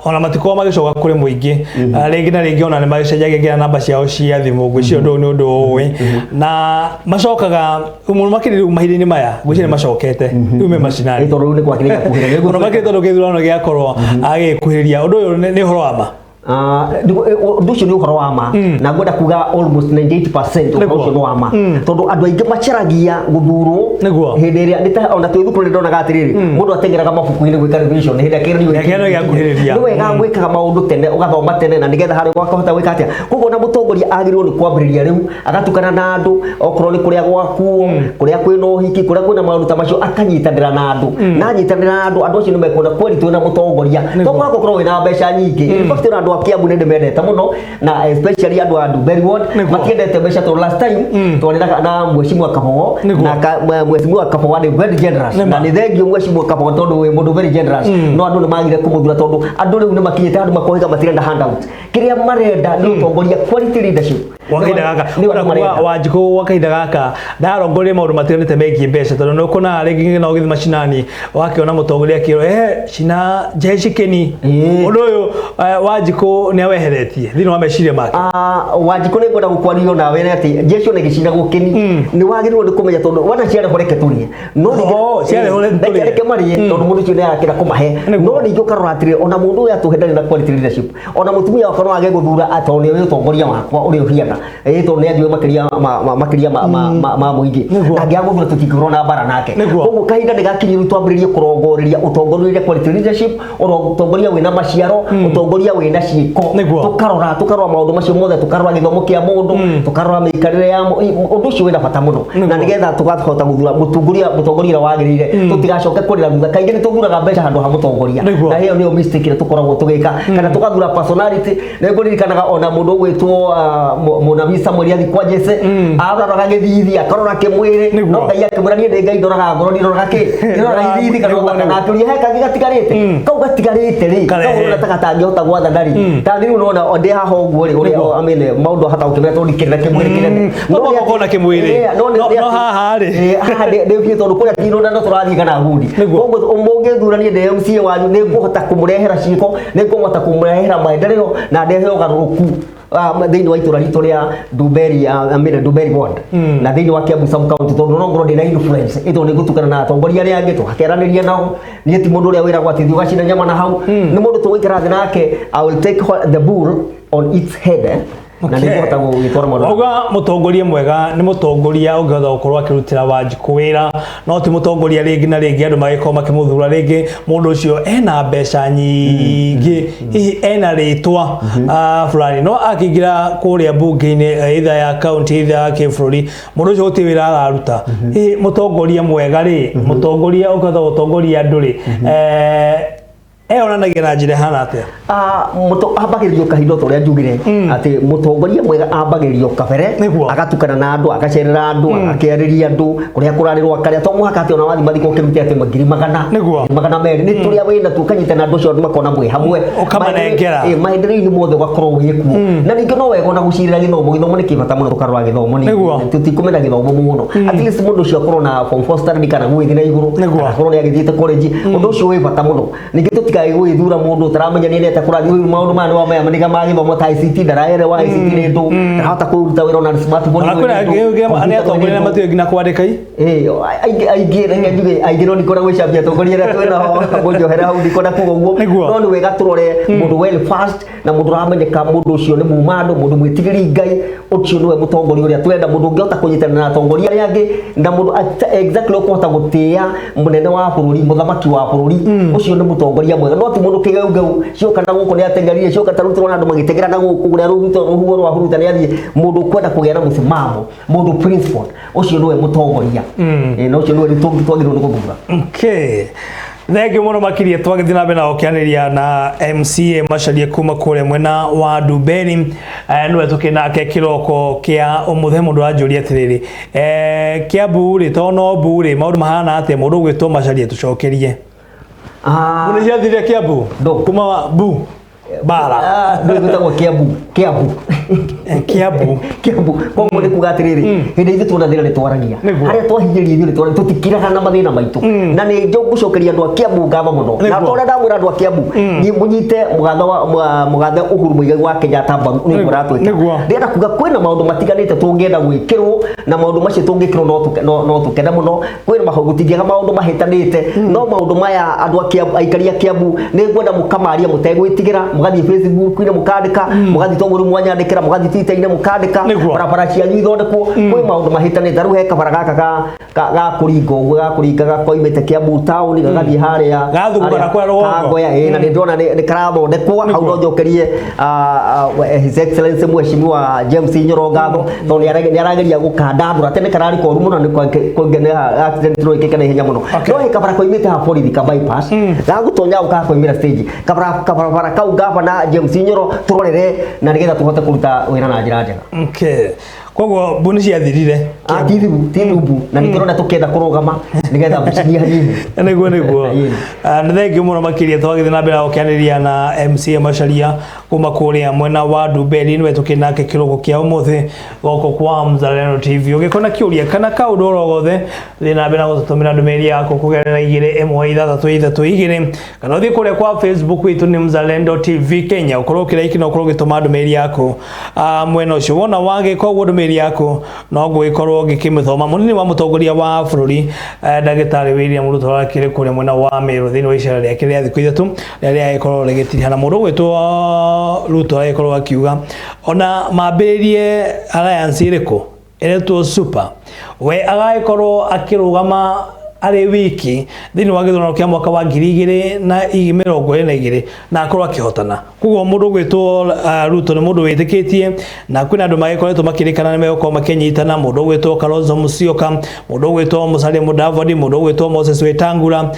ona matiko magicoka kuri muingi ringi na ringi ona ni magicenjagia namba ciao cia thimu gwicio ndo ni undu we na macokaga muno makiria mahinda-ini maya gwicio ni macokete ume macinani tondu ni kwakiria kuhira muno makiria tondu githurano giakorwo agikuhiria undu uyu ni horo ama nducio ni uhoro wa ma na ngwenda kuga almost 98% ucio no wa ma tondu andu aingi macaragia guthurwo hindi ria ndita ona twithukuru ndonaga atiriri mundu atengeraga mabuku-ini gwika revision hindi akero ya kuhiriria ni wega gwikaga maundu tene ugathoma tene na nigetha hari gwakahota gwika atia koguo na mutongoria agirirwo ni kwambiriria riu agatukana na andu okorwo ni kuria gwakuo kuria kwina uhiki kuria kwina maundu ta macio akanyitanira na andu na anyitanira na andu acio ni mekwenda kweri twina mutongoria to gwakorwo wina mbeca nyingi fakti andu Kiambu ni ndemendete muno na especially andu a Nduberi ward matiendete mbeca to last time twoneraga na mheshimiwa Kamau na mheshimiwa Kamau ni very generous na ni thengio mheshimiwa Kamau tondu we mundu very generous no andu ni magire kumuthura tondu andu riu ni makinyite andu makoiga matirenda handout kiria marenda ni utongoria quality leadership wakaida gaka wanjiku wakaida gaka ndarongoria maundu matiganite megie mbeca tondu no kuna ringi na ugithi macinani wakiona mutongoria kiro cina jeshi keni undu uyu wanjiku ni aweheretie thini wa meciria make wanjiku ni ngwenda gukwario nawe ati jeshi ni gicina gukeni ni wagirirwo ni kumenya tondu wana ciare horeke turie no ni ciare horeke turie reke marie tondu mundu cio ni arakira kumahe no ni ngiukarora atire ona mundu uyu atuhendani na quality leadership ona mutumia wakano age guthura atoni we utongoria wakwa uri uhiana tondu ni athio makiria ma muingi na ngiaguthura tutikirwo na bara nake koguo kahinda ni gakinyiru twambiririe kurongoreria utongoria quality leadership utongoria wina maciaro utongoria wina ciiko tukarora maundu macio mothe tukarora githomo kia mundu tukarora mikarire ya undu ucio wina bata muno na nigetha tukahota guthura mutongoria wagirire tutigacoke kurira thutha kaingi ni tuthuraga mbeca handu ha mutongoria na hiyo niyo mistake ile tukoragwo tugika kana tukathura personality nego ririkanaga ona mundu gwitwo Munamisa mweri athi kwa Jesse araroraga githithi akarora kimwiri no ngai akimura nie ngai ndoraga ngoro ndiroraga ki ndororaga ithithi kana aturia heka gatigarite kau gatigarite ri kau nataka tangihota gwatha ndari ta riu nona onde haha uguo ri uri amene maundu hata ukimera tondikirira kimwiri kinene no gukona kimwiri no haha ri haha ndio tondu kuria tino na turathi kana hundi koguo umungithuranie DMC wanyu ni nguhota kumurehera ciko ni nguhota kumurehera maendeleo na ndehe ugaruruku thini wa itura ritu ria Duberi Duberi ward na thini wa Kiambu sub county tondu no ngoro ndina influence ito ni gutukana na atongoria ria angi tuhakeraniria nao ni ti mundu ria wira gwati thiuga cina nyama na hau ni mundu tuwikira thi nake I will take the bull on its head na nĩ ngũhota gũgĩtwara maũndũ. Auga mũtongoria mwega nĩ mũtongoria ũngĩhota gũkorwo akĩrutĩra Wanjikũ wĩra no ti mũtongoria rĩngĩ na rĩngĩ andũ magĩkorwo makĩmũthura rĩngĩ mũndũ ũcio ena mbeca nyingĩ hihi ena rĩtwa fulani no akĩingĩra kũrĩa mbunge-inĩ either ya kaunti either ya kĩbũrũri mũndũ ũcio gũtirĩ wĩra araruta hihi mũtongoria mwega rĩ mũtongoria ũngĩhota gũtongoria andũ rĩ onanagia na njĩra hana atia ambagĩrĩrio kahinda ũrĩa njugire atĩ mũtongoria mwega ambagĩrĩrio kabere agatukana na andũ agacerera andũ agakĩarĩria andũ kũrĩa kũrarĩrwo akarĩa to mũhaka atĩ ona wathi mathiko kĩrute atĩ ngiri magana merĩ nĩ tũrĩa wĩna tukanyitana andũ acio makona mwĩ hamwe maendeleo-inĩ mothe ũgakorwo wĩkuo na ningĩ no wega ona gũcirĩra gĩthomo nĩ kĩbata mũno tũkarora gĩthomo tũtikũmena gĩthomo mũno at least mũndũ ũcio akorwo na form 4 standard kana gwĩthi na igũrũ akorwo nĩ agĩthiĩte college ũndũ ũcio wĩ bata mũno ningĩ tũtika gwĩthura mũndũ utaramenya nĩ nete kũrathi maũndũ maya nĩ maya maniga ma gĩthomo ta ICT ndaraere wa ICT nĩ ndũ ndahota kũruta wĩra na smartphone nĩ atongoria na matiũĩ nginya kwandĩka aingĩ no ndikona gwĩcambia atongoria arĩa twĩnaho gũnjohera hau ndikona kuga ũguo no nĩ wega tũrore mũndũ well first na mũndũ ũramenyeka mũndũ ũcio nĩ muma andũ mũndũ mwĩtigĩri Ngai ũcio nĩwe mũtongoria ũrĩa twenda mũndũ ũngĩhota kũnyitanĩra na atongoria arĩa angĩ na mũndũ exactly ũkũhota gũtĩa mũnene wa bũrũri mũthamaki wa bũrũri ũcio nĩ mũtongoria mwega no ti mundu kigeu cioka na guko ni atengerire cioka tarutirwo na andu magitegera na guko guria ruhuto ruhuo rwa huruta ni athie mundu kwenda kugia na musimamo mundu principle ucio niwe mutongoria no ucio niwe twagirwo ni guthura. Okay, thenge muno makiria twagithina na mbere na ukianiria na MCA Macharia kuma kure mwena wa Duberi niwe tukinake kiroko kia umuthe mundu anjuria atiriri Kiambu ri tono buri maundu mahana atia mundu gwitwo Macharia tucokerie unajadhiria Kiambu kuma bu bara ndio gitagwo Kiambu kwa mũndũ kugatiriri hindi ithu tunathira nitwaragia haria twahinyĩria ithu nitwaragia tutikiraga na mathina maitu na nĩ ngũcokeria andũ a Kiambu ngava mũno na tondũ ndamwĩra andũ a Kiambu ni mũnyite mũgathe Uhuru Muigai wa Kenyatta mbaru nĩ mũratwĩka ndĩrenda kuga kwĩna maũndũ matiganĩte tũngĩenda gwĩkĩrwo na maũndũ macio tũngĩkĩrwo no tũkenda mũno kwĩna maũndũ tingĩaga maũndũ mahĩtanĩte no maũndũ maya andũ a Kiambu aikari a Kiambu nĩ ngwenda mũkamaria mũtegwĩtigĩra mũgathie Facebook-inĩ mũkandĩka mũgathie tonguru mwanyandĩkĩra mũgathie Twitter-inĩ mũkandĩka barabara cianyu ithondekwo kwĩ maũndũ mahĩtanĩte rĩu he kabara gaka ga kũringa ũguo ga kũringa gakoimĩte Kiambu town gagathie harĩa gathugana kwa rũgongo na nĩ ndona nĩ karathondekwo hau no njokerie His Excellency Mheshimiwa James Nyoro ngatho tondũ nĩ arageria gũkandandũra tene kararĩ koru mũno nĩ kũngene accident rũĩkĩka na ihenya mũno no he kabara koimĩte ha borithi ka bypass gagũtonya ũkakoimĩra stage kabara kau gavana James Nyoro turorere na nigetha tuhote kuruta wĩra na njĩra njega. Okay, koguo mbuni ciathirire tinubu na nikirona tukenda kurugama nigetha mbucinyia hanini niguo na thengi muno makiria twagithie na mbere ukianiria na MCA Macharia kuma kuria mwena wa Duberi niwe tukinake kirogo kia umuthi goko kwa Mzalendo TV ugikona kiuria kana kaundu orogothe thina mbere na gutumira ndumeri yako kugerera 2 kana uthie kuria kwa Facebook witu ni Mzalendo TV Kenya ukorwo kiraiki na ukorwo gituma ndumeri yako mwena ucio wona wage koguo ndumeri yako no gwikorwo ngikimithoma munini wa mutongoria wa bururi ndagitari William Ruto akire kuria mwena wa Meru thini wa icera rĩa kĩrĩa thikũ ithatu rĩrĩa agĩkorwo rĩgĩtirihana mũndũ gwĩtwo Ruto agĩkorwo akiuga ona mambĩrĩrie alliance ĩrĩkũ ĩretwo super we agagĩkorwo akĩrũgama arĩ wiki thĩinĩ wa gĩthurano kĩa mwaka wa 2022 na akorwo akĩhotana. Koguo mũndũ gwĩtwo Ruto nĩ mũndũ wĩtĩkĩtie na kwĩna andũ magĩkoretwo makĩrĩkana nĩ megũkorwo makĩnyitana, mũndũ gwĩtwo Kalonzo Musyoka, mũndũ gwĩtwo Musalia Mudavadi, mũndũ gwĩtwo Moses Wetangula,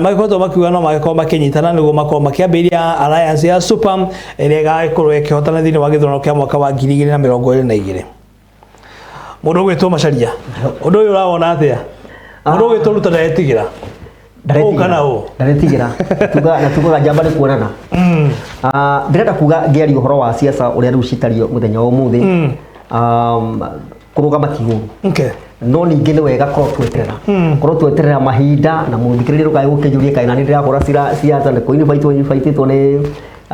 magĩkoretwo makiuga no magĩkorwo makĩnyitana nĩguo makorwo makĩambĩrĩria alliance ya super ĩrĩa ĩgagĩkorwo ĩkĩhotana thĩinĩ wa gĩthurano kĩa mwaka wa 2022. Mũndũ gwĩtwo Macharia, ũndũ ũyũ ũrawona atĩa? Mũndũ gwĩtwo Ruto ndaretigĩra ndaretigĩra tugaga njamba nĩ kuonana. Ndĩrenda kuga ngĩaria ũhoro wa siasa ũrĩa rĩu citario mũthenya wa ũmũthĩ, kũrũgama ti ũru, no ningĩ nĩ wega korwo tweterera mahinda na mũthikĩrĩria ndũkae gũkĩnjũria kaĩ na nĩ ndĩrakora siasa nĩ kũinĩbaitĩtwo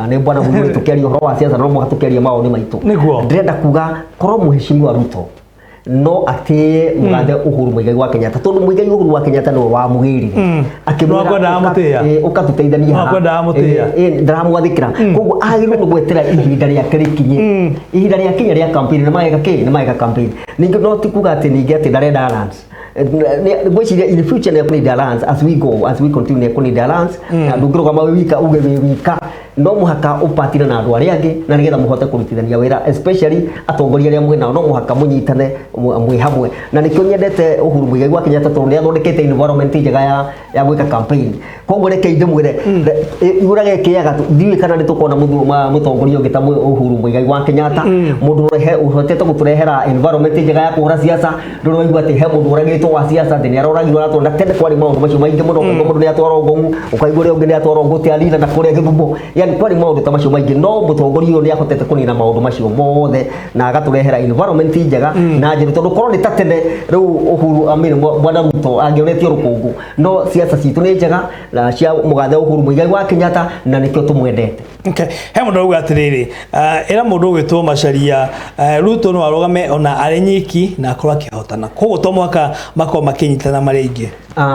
nĩ bwana Mũthuri tũkĩaria ũhoro wa siasa no mũhaka tũkĩaria maũndũ maitũ. Ndĩrenda kuga korwo mũheshimiwa Ruto no atĩ mũgathe Uhuru Muigai wa Kenyatta tondũ Muigai Uhuru wa Kenyatta no wa mũgĩrire akĩmwĩra ũkatũteithania ndaramwathĩkĩra, koguo agĩrĩirwo nĩ gwetera ihinda rĩake rĩkinye, ihinda rĩakinya rĩa campaign nĩ mageka campaign. Ningĩ no ti kuga atĩ ningĩ atĩ ndarenda alliance, gwĩciria in future nĩ ekũnida alliance as we continue nĩ ekũnida alliance, na ndũngĩrũgama wĩ wika uge wĩ wika, no mũhaka ũpatire na andũ arĩa angĩ na nĩgetha mũhote kũrutithania wĩra, especially atongoria arĩa mwĩnao no mũhaka mũnyitane mwĩ hamwe, na nĩkĩo nyendete Uhuru Muigai wa Kenyatta tondũ nĩ athondekete environment njega ya gwĩka campaign. Koguo reke ndĩmwĩre igũra gĩkĩaga ndiũĩ kana nĩ tũkona mũtongoria ũngĩ ta Uhuru Muigai wa Kenyatta, mũndũ ũhotete gũtũrehera environment njega ya kũhũra siasa. Ndũrĩ waigua atĩ he mũndũ ũragĩtwo wa siasa atĩ nĩ aroragirwo na tondũ tene kwarĩ maũndũ macio maingĩ mũno, mũndũ nĩ atwarwo Ngong'u, ũkaigua ũrĩa ũngĩ nĩ atwarwo Gũtiarina na kũrĩa Gĩthumo, yani kwarĩ maũndũ ta macio maingĩ, no mũtongoria ũyũ nĩ ahotete kũnina maũndũ macio mothe na agatũrehera environment njega na njĩra tondũ korwo nĩ ta tene rĩu Uhuru bwana Ruto angĩonetio rũkũngũ, no siasa citũ nĩ njega na cia mũgathe Uhuru Muigai wa Kenyatta na nĩkĩo tũmwendete. He mũndũ auga atĩrĩrĩ, ĩra mũndũ gwĩtwo Macharia Ruto no arũgame ona arĩ nyiki na akorwo akĩhotana, koguo to mwaka makorwo makĩnyitana marĩ aingĩ.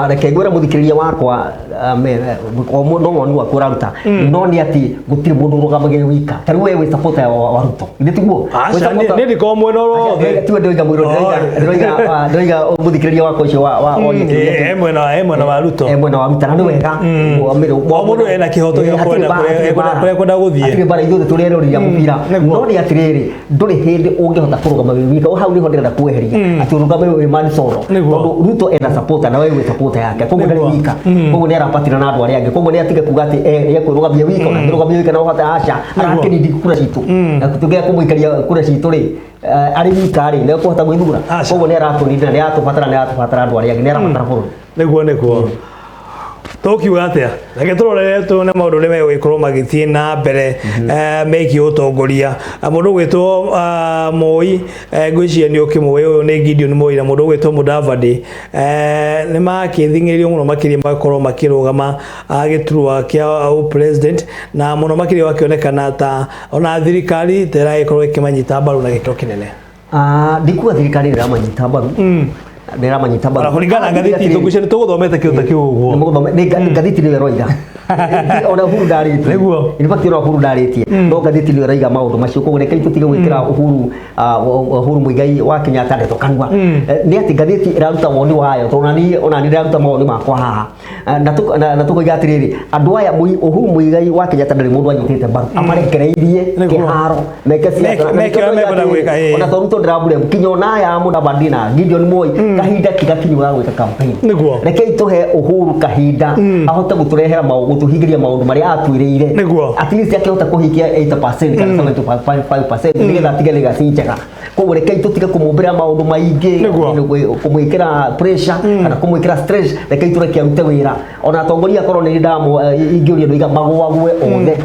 Reke ngwĩre mũthikĩrĩria wakwa no woni waku ũraruta, no nĩ atĩ gũtirĩ mũndũ ũrũgamagĩrĩra wika, ta rĩu we wĩ supporter wa Ruto nĩ tiguo nĩ ndĩkorwo mwena ũrothe tiwe ndĩroiga mũiro ndĩroiga mũthikĩrĩria wakwa ũcio wa mwena wa Ruto mwena wa Ruto na nĩ wega mũndũ ena kĩhoto gĩa kũrĩa kwenda gũthiĩ atirĩ bara ithuothe tũrerorĩria mũbira, no nĩ atĩrĩrĩ ndũrĩ hĩndĩ ũngĩhota kũrũgama wĩ wika, hau nĩho ndĩrenda kweheria atĩ ũrũgame wĩ manisoro tondũ Ruto ena supporter na wewe wĩ supporter yake, koguo ndarĩ wika, koguo nĩ arapatĩra na andũ arĩa angĩ, koguo nĩ atige kuga atĩ ekwĩrũgamia wika na ndĩrũgamia wika na ũhota aca arakĩnindi kura citũ na tũgĩa kũmũikaria kura citũ rĩ arĩ wika rĩ nĩ ekũhota gwĩthura, koguo nĩ aratũnindi na nĩ aratũbatara andũ arĩa angĩ, nĩ arabatara bũrũri nĩguo tũkiuga atĩa reke tũrorere tuone maũndũ ũrĩa megũgĩkorwo magĩthiĩ na mbere megiĩ ũtongoria. Mũndũ gwĩtwo Moi ngwĩciria nĩ ũkĩmũĩ, ũyũ nĩ Gideon Moi na mũndũ gwĩtwo Mudavadi nĩ makĩthing'ĩrĩrio mũno makĩria magakorwo makĩrũgama gĩturwa kĩa president, na mũno makĩria wakĩonekana ta ona thirikari ĩragĩkorwo ĩkĩmanyita mbaru na gĩkĩro kĩnene. Ndikuga thirikari ĩramanyita mbaru nĩramanyita mbaru kũringana ngathĩti itũ ngwĩciria nĩ tũgũthomete kĩndũ ta kĩu ũguo ngathĩti nĩyo ĩroiga ona Uhuru ndarĩtie in fact ona Uhuru ndarĩtie no ngathĩti nĩyo ĩroiga maũndũ macio, koguo reke tũtige gwĩkĩra Uhuru Muigai wa Kenyatta ndeto kanua, nĩ atĩ ngathĩti ĩraruta woni wayo tondũ ona niĩ ndĩraruta mawoni makwa haha na tũkoiga atĩrĩrĩ andũ aya Uhuru Muigai wa Kenyatta ndarĩ mũndũ anyitĩte mbaru, amarekereirie kĩharo meke siasa ona tondũ Ruto ndĩrambure kinya ona aya Mudavadi na Gideon Moi kahinda kigakinya ga gwĩka campaign, reke tũhe Uhuru kahinda ahote gũtũrehera gũtũhingĩria maũndũ marĩa atwĩrĩire, at least akĩhota kũhingia 8% kana 75% nĩgetha atige legacy njega, koguo reke tũtige kũmũmbĩra maũndũ maingĩ kũmwĩkĩra pressure kana kũmwĩkĩra stress, reke tũreke arute wĩra ona atongoria akorwo nĩ ingĩũria ndũiga magwagwe othe.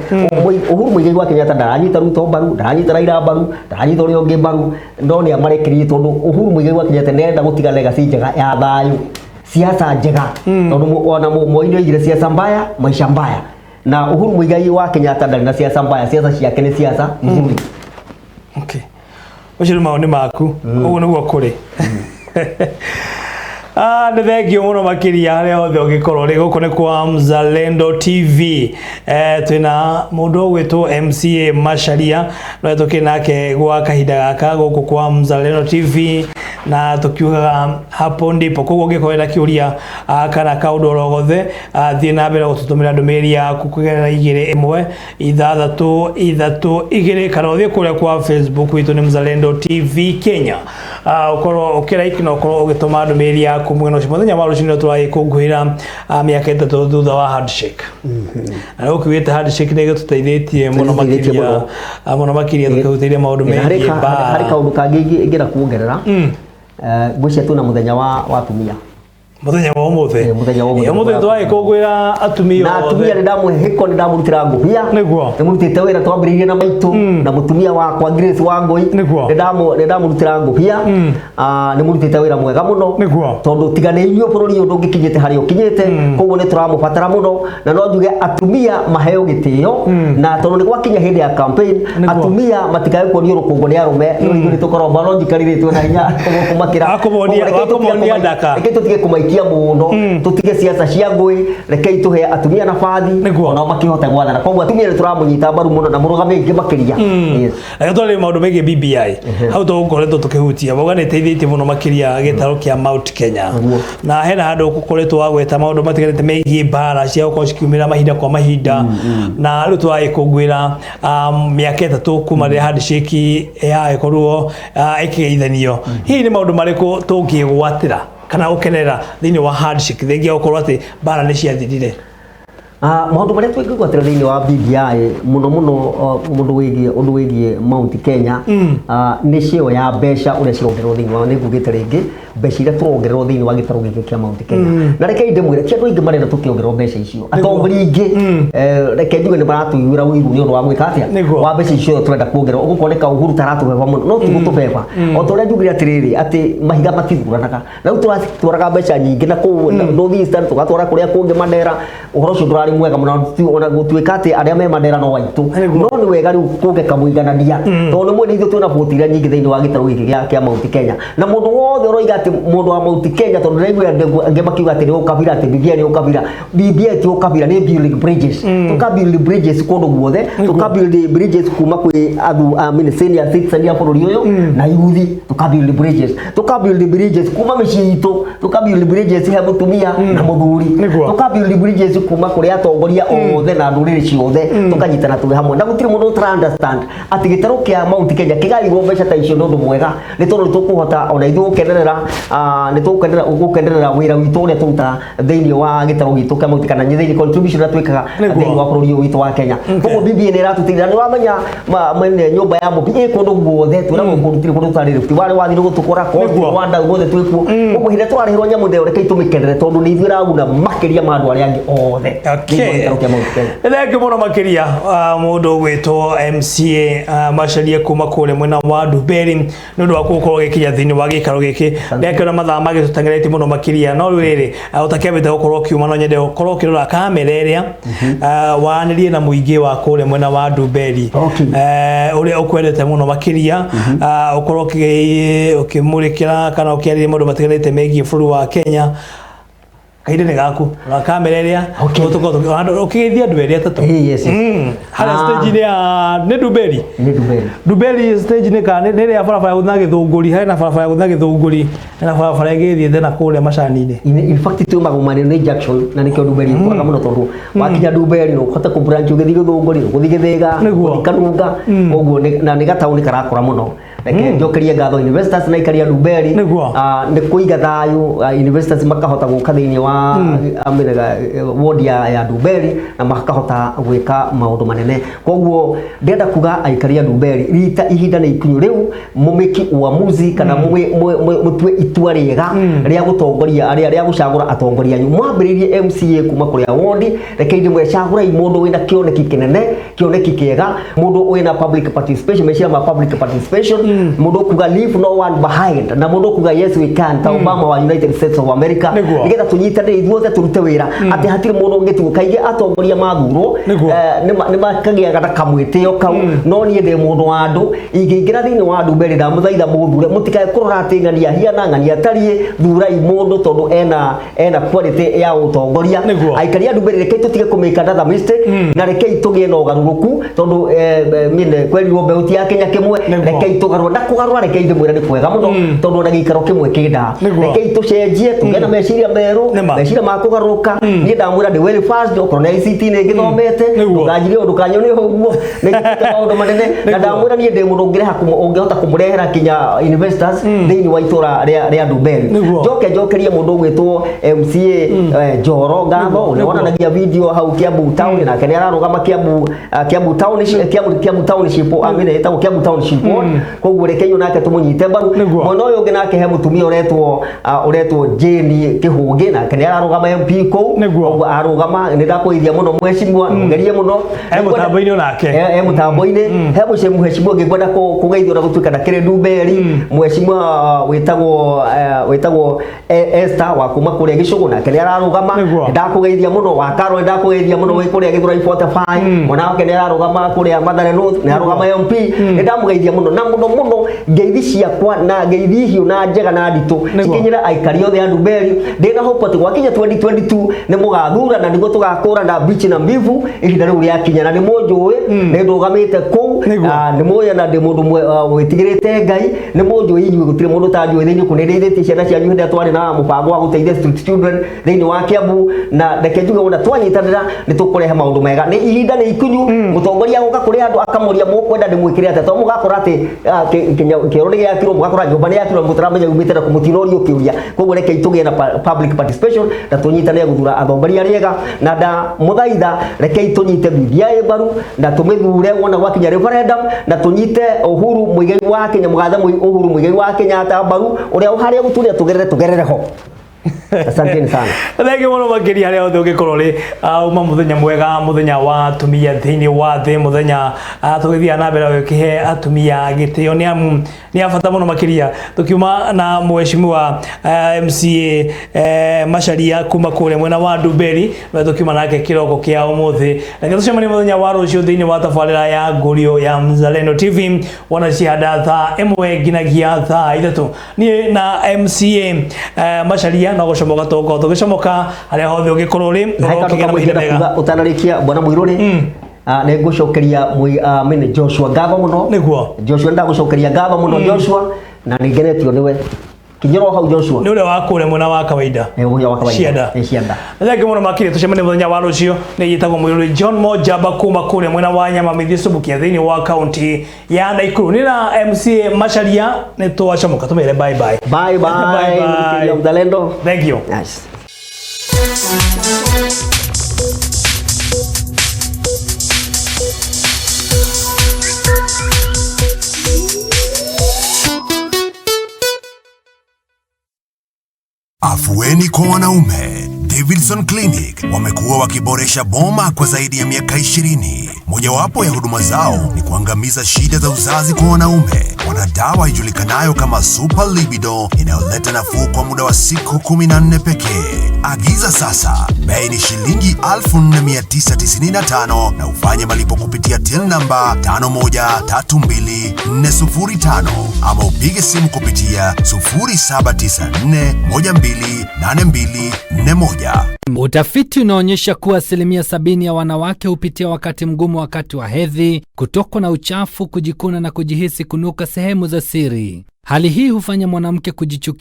Uhuru Muigai wa Kenyatta ndaranyita Ruto mbaru, ndaranyita Raila mbaru, ndaranyita ũrĩa ũngĩ mbaru, no nĩ amarekereirie tondũ Uhuru Muigai wa Kenyatta nĩarenda gũtiga legacy njega ya thayũ, siasa njega tondũ ona Moi nĩoigire siasa mbaya maisha mbaya, na Uhuru Muigai wa Kenyatta ndarĩ na siasa mbaya, siasa ciake nĩ siasa nzuri. Ũcio nĩ maoni maku, ũguo nĩguo kũrĩ. nĩ thengio mũno makĩria harĩa othe ũngĩkorwo rĩ gũkũ nĩ kwa Mzalendo TV. Twĩna mũndũ ũgwĩtwo MCA Macharia no tũkĩ nake gwa kahinda gaka gũkũ kwa Mzalendo TV na tũkiugaga hapo ndipo koguo ũngĩkorwo na kĩũria kana kaũndũ o gothe thiĩ na mbere gũtũtũmĩra ndũmĩrĩri yaku kũgerera 2163 kana ũthiĩ kũrĩa kwa Facebook witũ nĩ Mzalendo TV Kenya. Ũkorwo ũkĩraiki na ũkorwo ũgĩtũma ndũmĩrĩri yaku mwena ũcio mũthenya wa rũcinĩ tũragĩkũngũĩra mĩaka 3 thutha wa handshake. Na ũkiugĩte handshake nĩ gĩtũteithĩtie mũno makĩria tũkĩhutĩria maũndũ megiĩ harĩ kaũndũ kangĩ ingĩra kuongerera gwĩcia twĩna mũthenya wa atumia. Muthenya wa umuthi umuthi twagĩkũngũĩra atumia na atumia nĩ ndamũhĩko nĩ ndamũrutĩra ngũbia nĩguo nĩmũrutĩte wĩra twambĩrĩirie na maitũ na mũtumia wakwa Grace Wangui nĩ ndamũrutĩra ngũbia nĩmũrutĩte wĩra mwega mũno tondũ tiga nĩ inyuĩ bũrũri ũyũ ndũngĩkinyĩte harĩa ũkinyĩte koguo nĩ tũramũbatara mũno na no njuge atumia maheo gĩtĩo na tondũ nĩ gwakinya hĩndĩ ya campaign atumia matikae kuonio rũkũngũ nĩ arũme nĩ tũkorwo biologically rĩ twĩna hinya kũmakĩra akũmonia ndaka tutige kũmaikia mũno tutige siasa cia ngũĩ rekei tuhe atumia nabathi ona makĩhota gwathana koguo atumia nĩ tũramũnyita mbaru mũno na mũrũgame ingĩ makĩria tũrĩ maũndũ megiĩ BBI hau tũgũkoretwo tũkĩhutia boga nĩ teithĩtie mũno makĩria gĩtarũ kĩa Mount Kenya na hena handũ ũkoretwo wagweta maũndũ matiganĩte megiĩ mbara cia gũkorwo cikiumĩra mahinda kwa mahinda na rĩu tũragĩkũngũĩra mĩaka 3 kuma rĩrĩa handshake yagĩkorwo ĩkĩgeithanio. Hihi nĩ maũndũ marĩkũ tũngĩgwatĩra kana ũkenera thĩinĩ wa handshake thengia gũkorwo atĩ mbara nĩ ciathirire? Maũndũ marĩa twĩngĩgwatĩra thĩinĩ wa BBI mũno ũndũ wĩgiĩ Mount Kenya nĩ cio ya mbeca ũrĩa cirongererwo thĩinĩ wa nĩngugĩte rĩngĩ mbeca iria tũrongererwo thĩinĩ wa gĩtarũ gĩkĩ kĩa Mount Kenya na reke ndĩmwĩre ti andũ aingĩ marenda tũkĩongererwo mbeca icio atongoria aingĩ reke njuge nĩ maratũiguĩra ũiru nĩ ũndũ wa gwĩka atĩa wa mbeca icio tũrenda kuongererwo ũgũkoneka Uhuru taratũbeba mũno no tigũtũbeba o ta ũrĩa njugire atĩrĩrĩ atĩ mahiga matithuranaga na rĩu tũratwaraga mbeca nyingĩ na kũu North Eastern tũgatwara kũrĩa kũngĩ Mandera ũhoro ũcio ndũrarĩ mwega mũno ona gũtuĩka atĩ arĩa me Mandera no aitũ no nĩ wega rĩu kũngĩ kamũiganania tondũ mwene ithuĩ twĩna bũti iria nyingĩ thĩinĩ wa gĩtarũ gĩkĩ kĩa Mount Kenya na mũndũ wothe ũroiga atĩ mũndũ wa Mount Kenya tondũ ndĩraigua angĩ makiuga atĩ nĩ ũkabira atĩ BBI nĩ ũkabira BBI ti ũkabira nĩ building bridges tũkabuild bridges kũndũ guothe tũkabuild bridges kuma kwĩ andũ senior citizen a bũrũri ũyũ na yuthi tũkabuild bridges kuma mĩciĩ itũ tũkabuild bridges he mũtumia na mũthuri tũkabuild bridges kuma kũrĩ atongoria othe na ndũrĩrĩ ciothe tũkanyitana twĩ hamwe na gũtirĩ mũndũ ũtara understand atĩ gĩtarũ kĩa Mount Kenya kĩgairwo mbeca ta icio nĩ ũndũ mwega nĩ tondũ nĩ tũkũhota ona ithuĩ gũkenerera wĩra witũ ũrĩa tũrutaga thĩinĩ wa gĩtarũ gitũ kĩa Mount kana thĩinĩ contribution ũrĩa twĩkaga thĩinĩ wa bũrũri ũyũ witũ wa Kenya koguo BBI nĩ ĩratũteithia nĩ wamenya nyũmba ya mũbia kũndũ guothe twĩragwo kũrutire kũndũ tũtarĩ rĩfti warĩ wathiĩ gũtũkora koguo wanda guothe twĩkuo koguo hĩndĩ twarĩhĩrwo nyamũ ndeo rekei tũmĩkenere tondũ nĩ ithuĩ raguna makĩria ma andũ arĩa angĩ othe thengio mũno makĩria mũndũ ũgwĩtwo MCA Macharia kuma kũrĩa mwena wa Nduberi nĩ ũndũ wa gũkorwo gĩkinya thĩinĩ wa gĩikaro gĩkĩ ndĩakĩona mathaa magĩtũteng'eretie mũno makĩria no rĩu rĩrĩ ũtakĩambĩte gũkorwo ũkiuma no nyende gũkorwo ũkĩrora kamera ĩrĩa waranĩrie na mũingĩ wa kũrĩa mwena wa Nduberi ũrĩa ũkwendete mũno makĩria ũkorwo ũkĩmũrĩkĩra kana ũkĩarĩria maũndũ matiganĩte megiĩ bũrũri wa Kenya kahinda nĩ gaku na kamera ĩrĩa ũkĩgeithia andũ erĩ atatũ harĩa stage-inĩ ya nĩ Nduberi stage-inĩ kana nĩ ĩrĩa barabara ya gũthiĩ Gĩthũngũri harĩ na barabara ya gũthiĩ Gĩthũngũri na barabara ĩgĩthiĩte na kũrĩa macani-inĩ in fact tumagumanĩrwo nĩ junction na nĩkĩo Nduberi ĩkoragwo mũno tondũ wakinya Nduberi no ũhote kũ branch ũgĩthiĩ Gĩthũngũri ũgũthiĩ Gĩthĩga ũgũthiĩ Kanunga ũguo na nĩ gataũni karakũra mũno reke njokerie ngatho universities na ikaria Nduberi nĩ kũiga thayũ universities makahota gũka thĩinĩ wa Wodi ya Nduberi na makahota gwĩka maũndũ manene koguo ndenda kuga aikaria Nduberi rita ihinda nĩ ikinyu rĩu mũmĩki uamuzi kana mũtue itua rĩega rĩa gũtongoria rĩa gũcagũra atongoria anyu mwambĩrĩrie MCA kuma kũrĩa Wodi reke ndĩmwecagũra mũndũ wĩna kĩoneki kĩnene kĩoneki kĩega mũndũ wĩna public participation meciria ma public participation mundu kuga leave no one behind na mundu kuga yes we can ta Obama wa United States of America nigetha tunyitane ithuothe turute wira ati hatire mundu ngitu kaige atongoria mathuro ni makagia gata kamwitio kau no nie ndi mundu wa andu ingiingira thini wa andu mbere da muthaitha muthure mutikae kurora ati ngania hiana ngania tari thurai mundu tondu ena quality ya utongoria aikari andu mbere reke tutige kumika another mistake na reke itugie no garuruku tondu mine kweli wo beuti ya Kenya kimwe reke itugarwa na kugarwa reke ndimwira ni kwega muno tondu na gikaro kimwe kinda reke itucenjie tugena meciria meru meciria makugaruka ni ndamwira ndi well fast okorwo na ICT ni ngithomete ngajiri undu kanyone uguo ni ngita manene na ndamwira ni ndi mundu ngire ungihota kumurehera kinya investors thini wa itura ria Nduberi njokerie mundu gwitwo MCA Joro Ngambo unaonanagia video hau Kiambu town na kene ararugama Kiambu township amene etagwo Kiambu township koguo rekenyo nake tumunyite mbaru mwana uyu ungi nake he mutumia uretwo Jane Kihungi na kene ararugama MP koguo arugama ni ndakuithia muno mweshimwa ngerie muno mutambo-ini nake mutambo-ini he mucemu heshimwa ngikwenda kugeithio na gutuika na kire Nduberi mweshimwa wetagwo Esther wa kuma kuria Gicugu na kene ararugama ndakugeithia muno wa Karo ndakugeithia muno we kuria Githurai 45 mwana wake ni ararugama kuria Mathare North ni arugama MP ndamugeithia muno na muno ngeithi ciakwa na ngeithi hiu na njega na nditu cikinyira aikari othe andu Nduberi ndina hope ati gwakinya 2022 ni mugathura na nigo tugakura na beach na mbivu ihinda riu riakinya na ni munjui ni ndugamite ku ni moya na ndi mundu witigirite Ngai ni munjui inyui gutire mundu ta njui thini kunirithiti ciana cia nyu ndia twari na mubango wa guteithia street children thini wa Kiambu na reke njuge una twanyitanira ni tukurehe maundu mega ni ihinda ni ikunyu mutongoria goka kuri andu akamuria mukwenda ndimwikire ate to mugakora ati kirori gia kiro mugakora nyumba ni ya kiro mutaramenya umite na kumutinorio kiuria koguo reke ituge na public participation na tunyitane guthura athongoria riega na nda muthaitha reke itunyite bibia mbaru na tumithure wona gwakinya referendum na tunyite Uhuru Muigai wa Kenya mugatha Uhuru Muigai wa Kenya ta mbaru uria uharia guturia tugerere ho. Asante sana. Thank you muno makiri haria othe ungikorwo ri uma muthenya mwega muthenya wa atumia thiini wa thi muthenya tugithia na mbere wikihe atumia gitio ni abata muno makiria tukiuma na mweshimiwa MCA Macharia kuma kure mwena wa Nduberi na tukiuma nake kiroko kia umuthi na tucemani muthenya wa rucio thiini wa tabarira ya ngurio ya Mzalendo TV wana ciada thaa imwe nginagia thaa ithatu ni na MCA Macharia na gucomoka toko tugicomoka haria hothe ugikorwo ri ukigena muthenya utanarikia bwana Muiruri ne gucokeria mine Joshua Ngaba muno niguo Joshua ndagucokeria Ngaba muno Joshua na nigenetio niwe kinyoro hau Joshua ni ule wakure mwena wa kawaida wa kawaida ciada thenge muno makire tucemane muthenya wa rucio ni yitagwo Muiruri John Mojamba kuma kure mwena wa Nyama Mithicubukia thiini wa county ya Naikuru ni na MCA Macharia ni twacomoka tumire bye bye Mzalendo thank you yes. Afueni kwa wanaume. Davidson Clinic wamekuwa wakiboresha boma kwa zaidi ya miaka 20. Mojawapo ya huduma zao ni kuangamiza shida za uzazi kwa wanaume. Wana dawa ijulikanayo kama Super Libido inayoleta nafuu kwa muda wa siku 14 pekee. Agiza sasa. Bei ni shilingi 4,995 na ufanye malipo kupitia till namba 5132 ama upige simu kupitia 0794128241. Utafiti unaonyesha kuwa 70% ya wanawake hupitia wakati mgumu wakati wa hedhi, kutokwa na uchafu, kujikuna na kujihisi kunuka sehemu za siri. Hali hii hufanya mwanamke kujichukia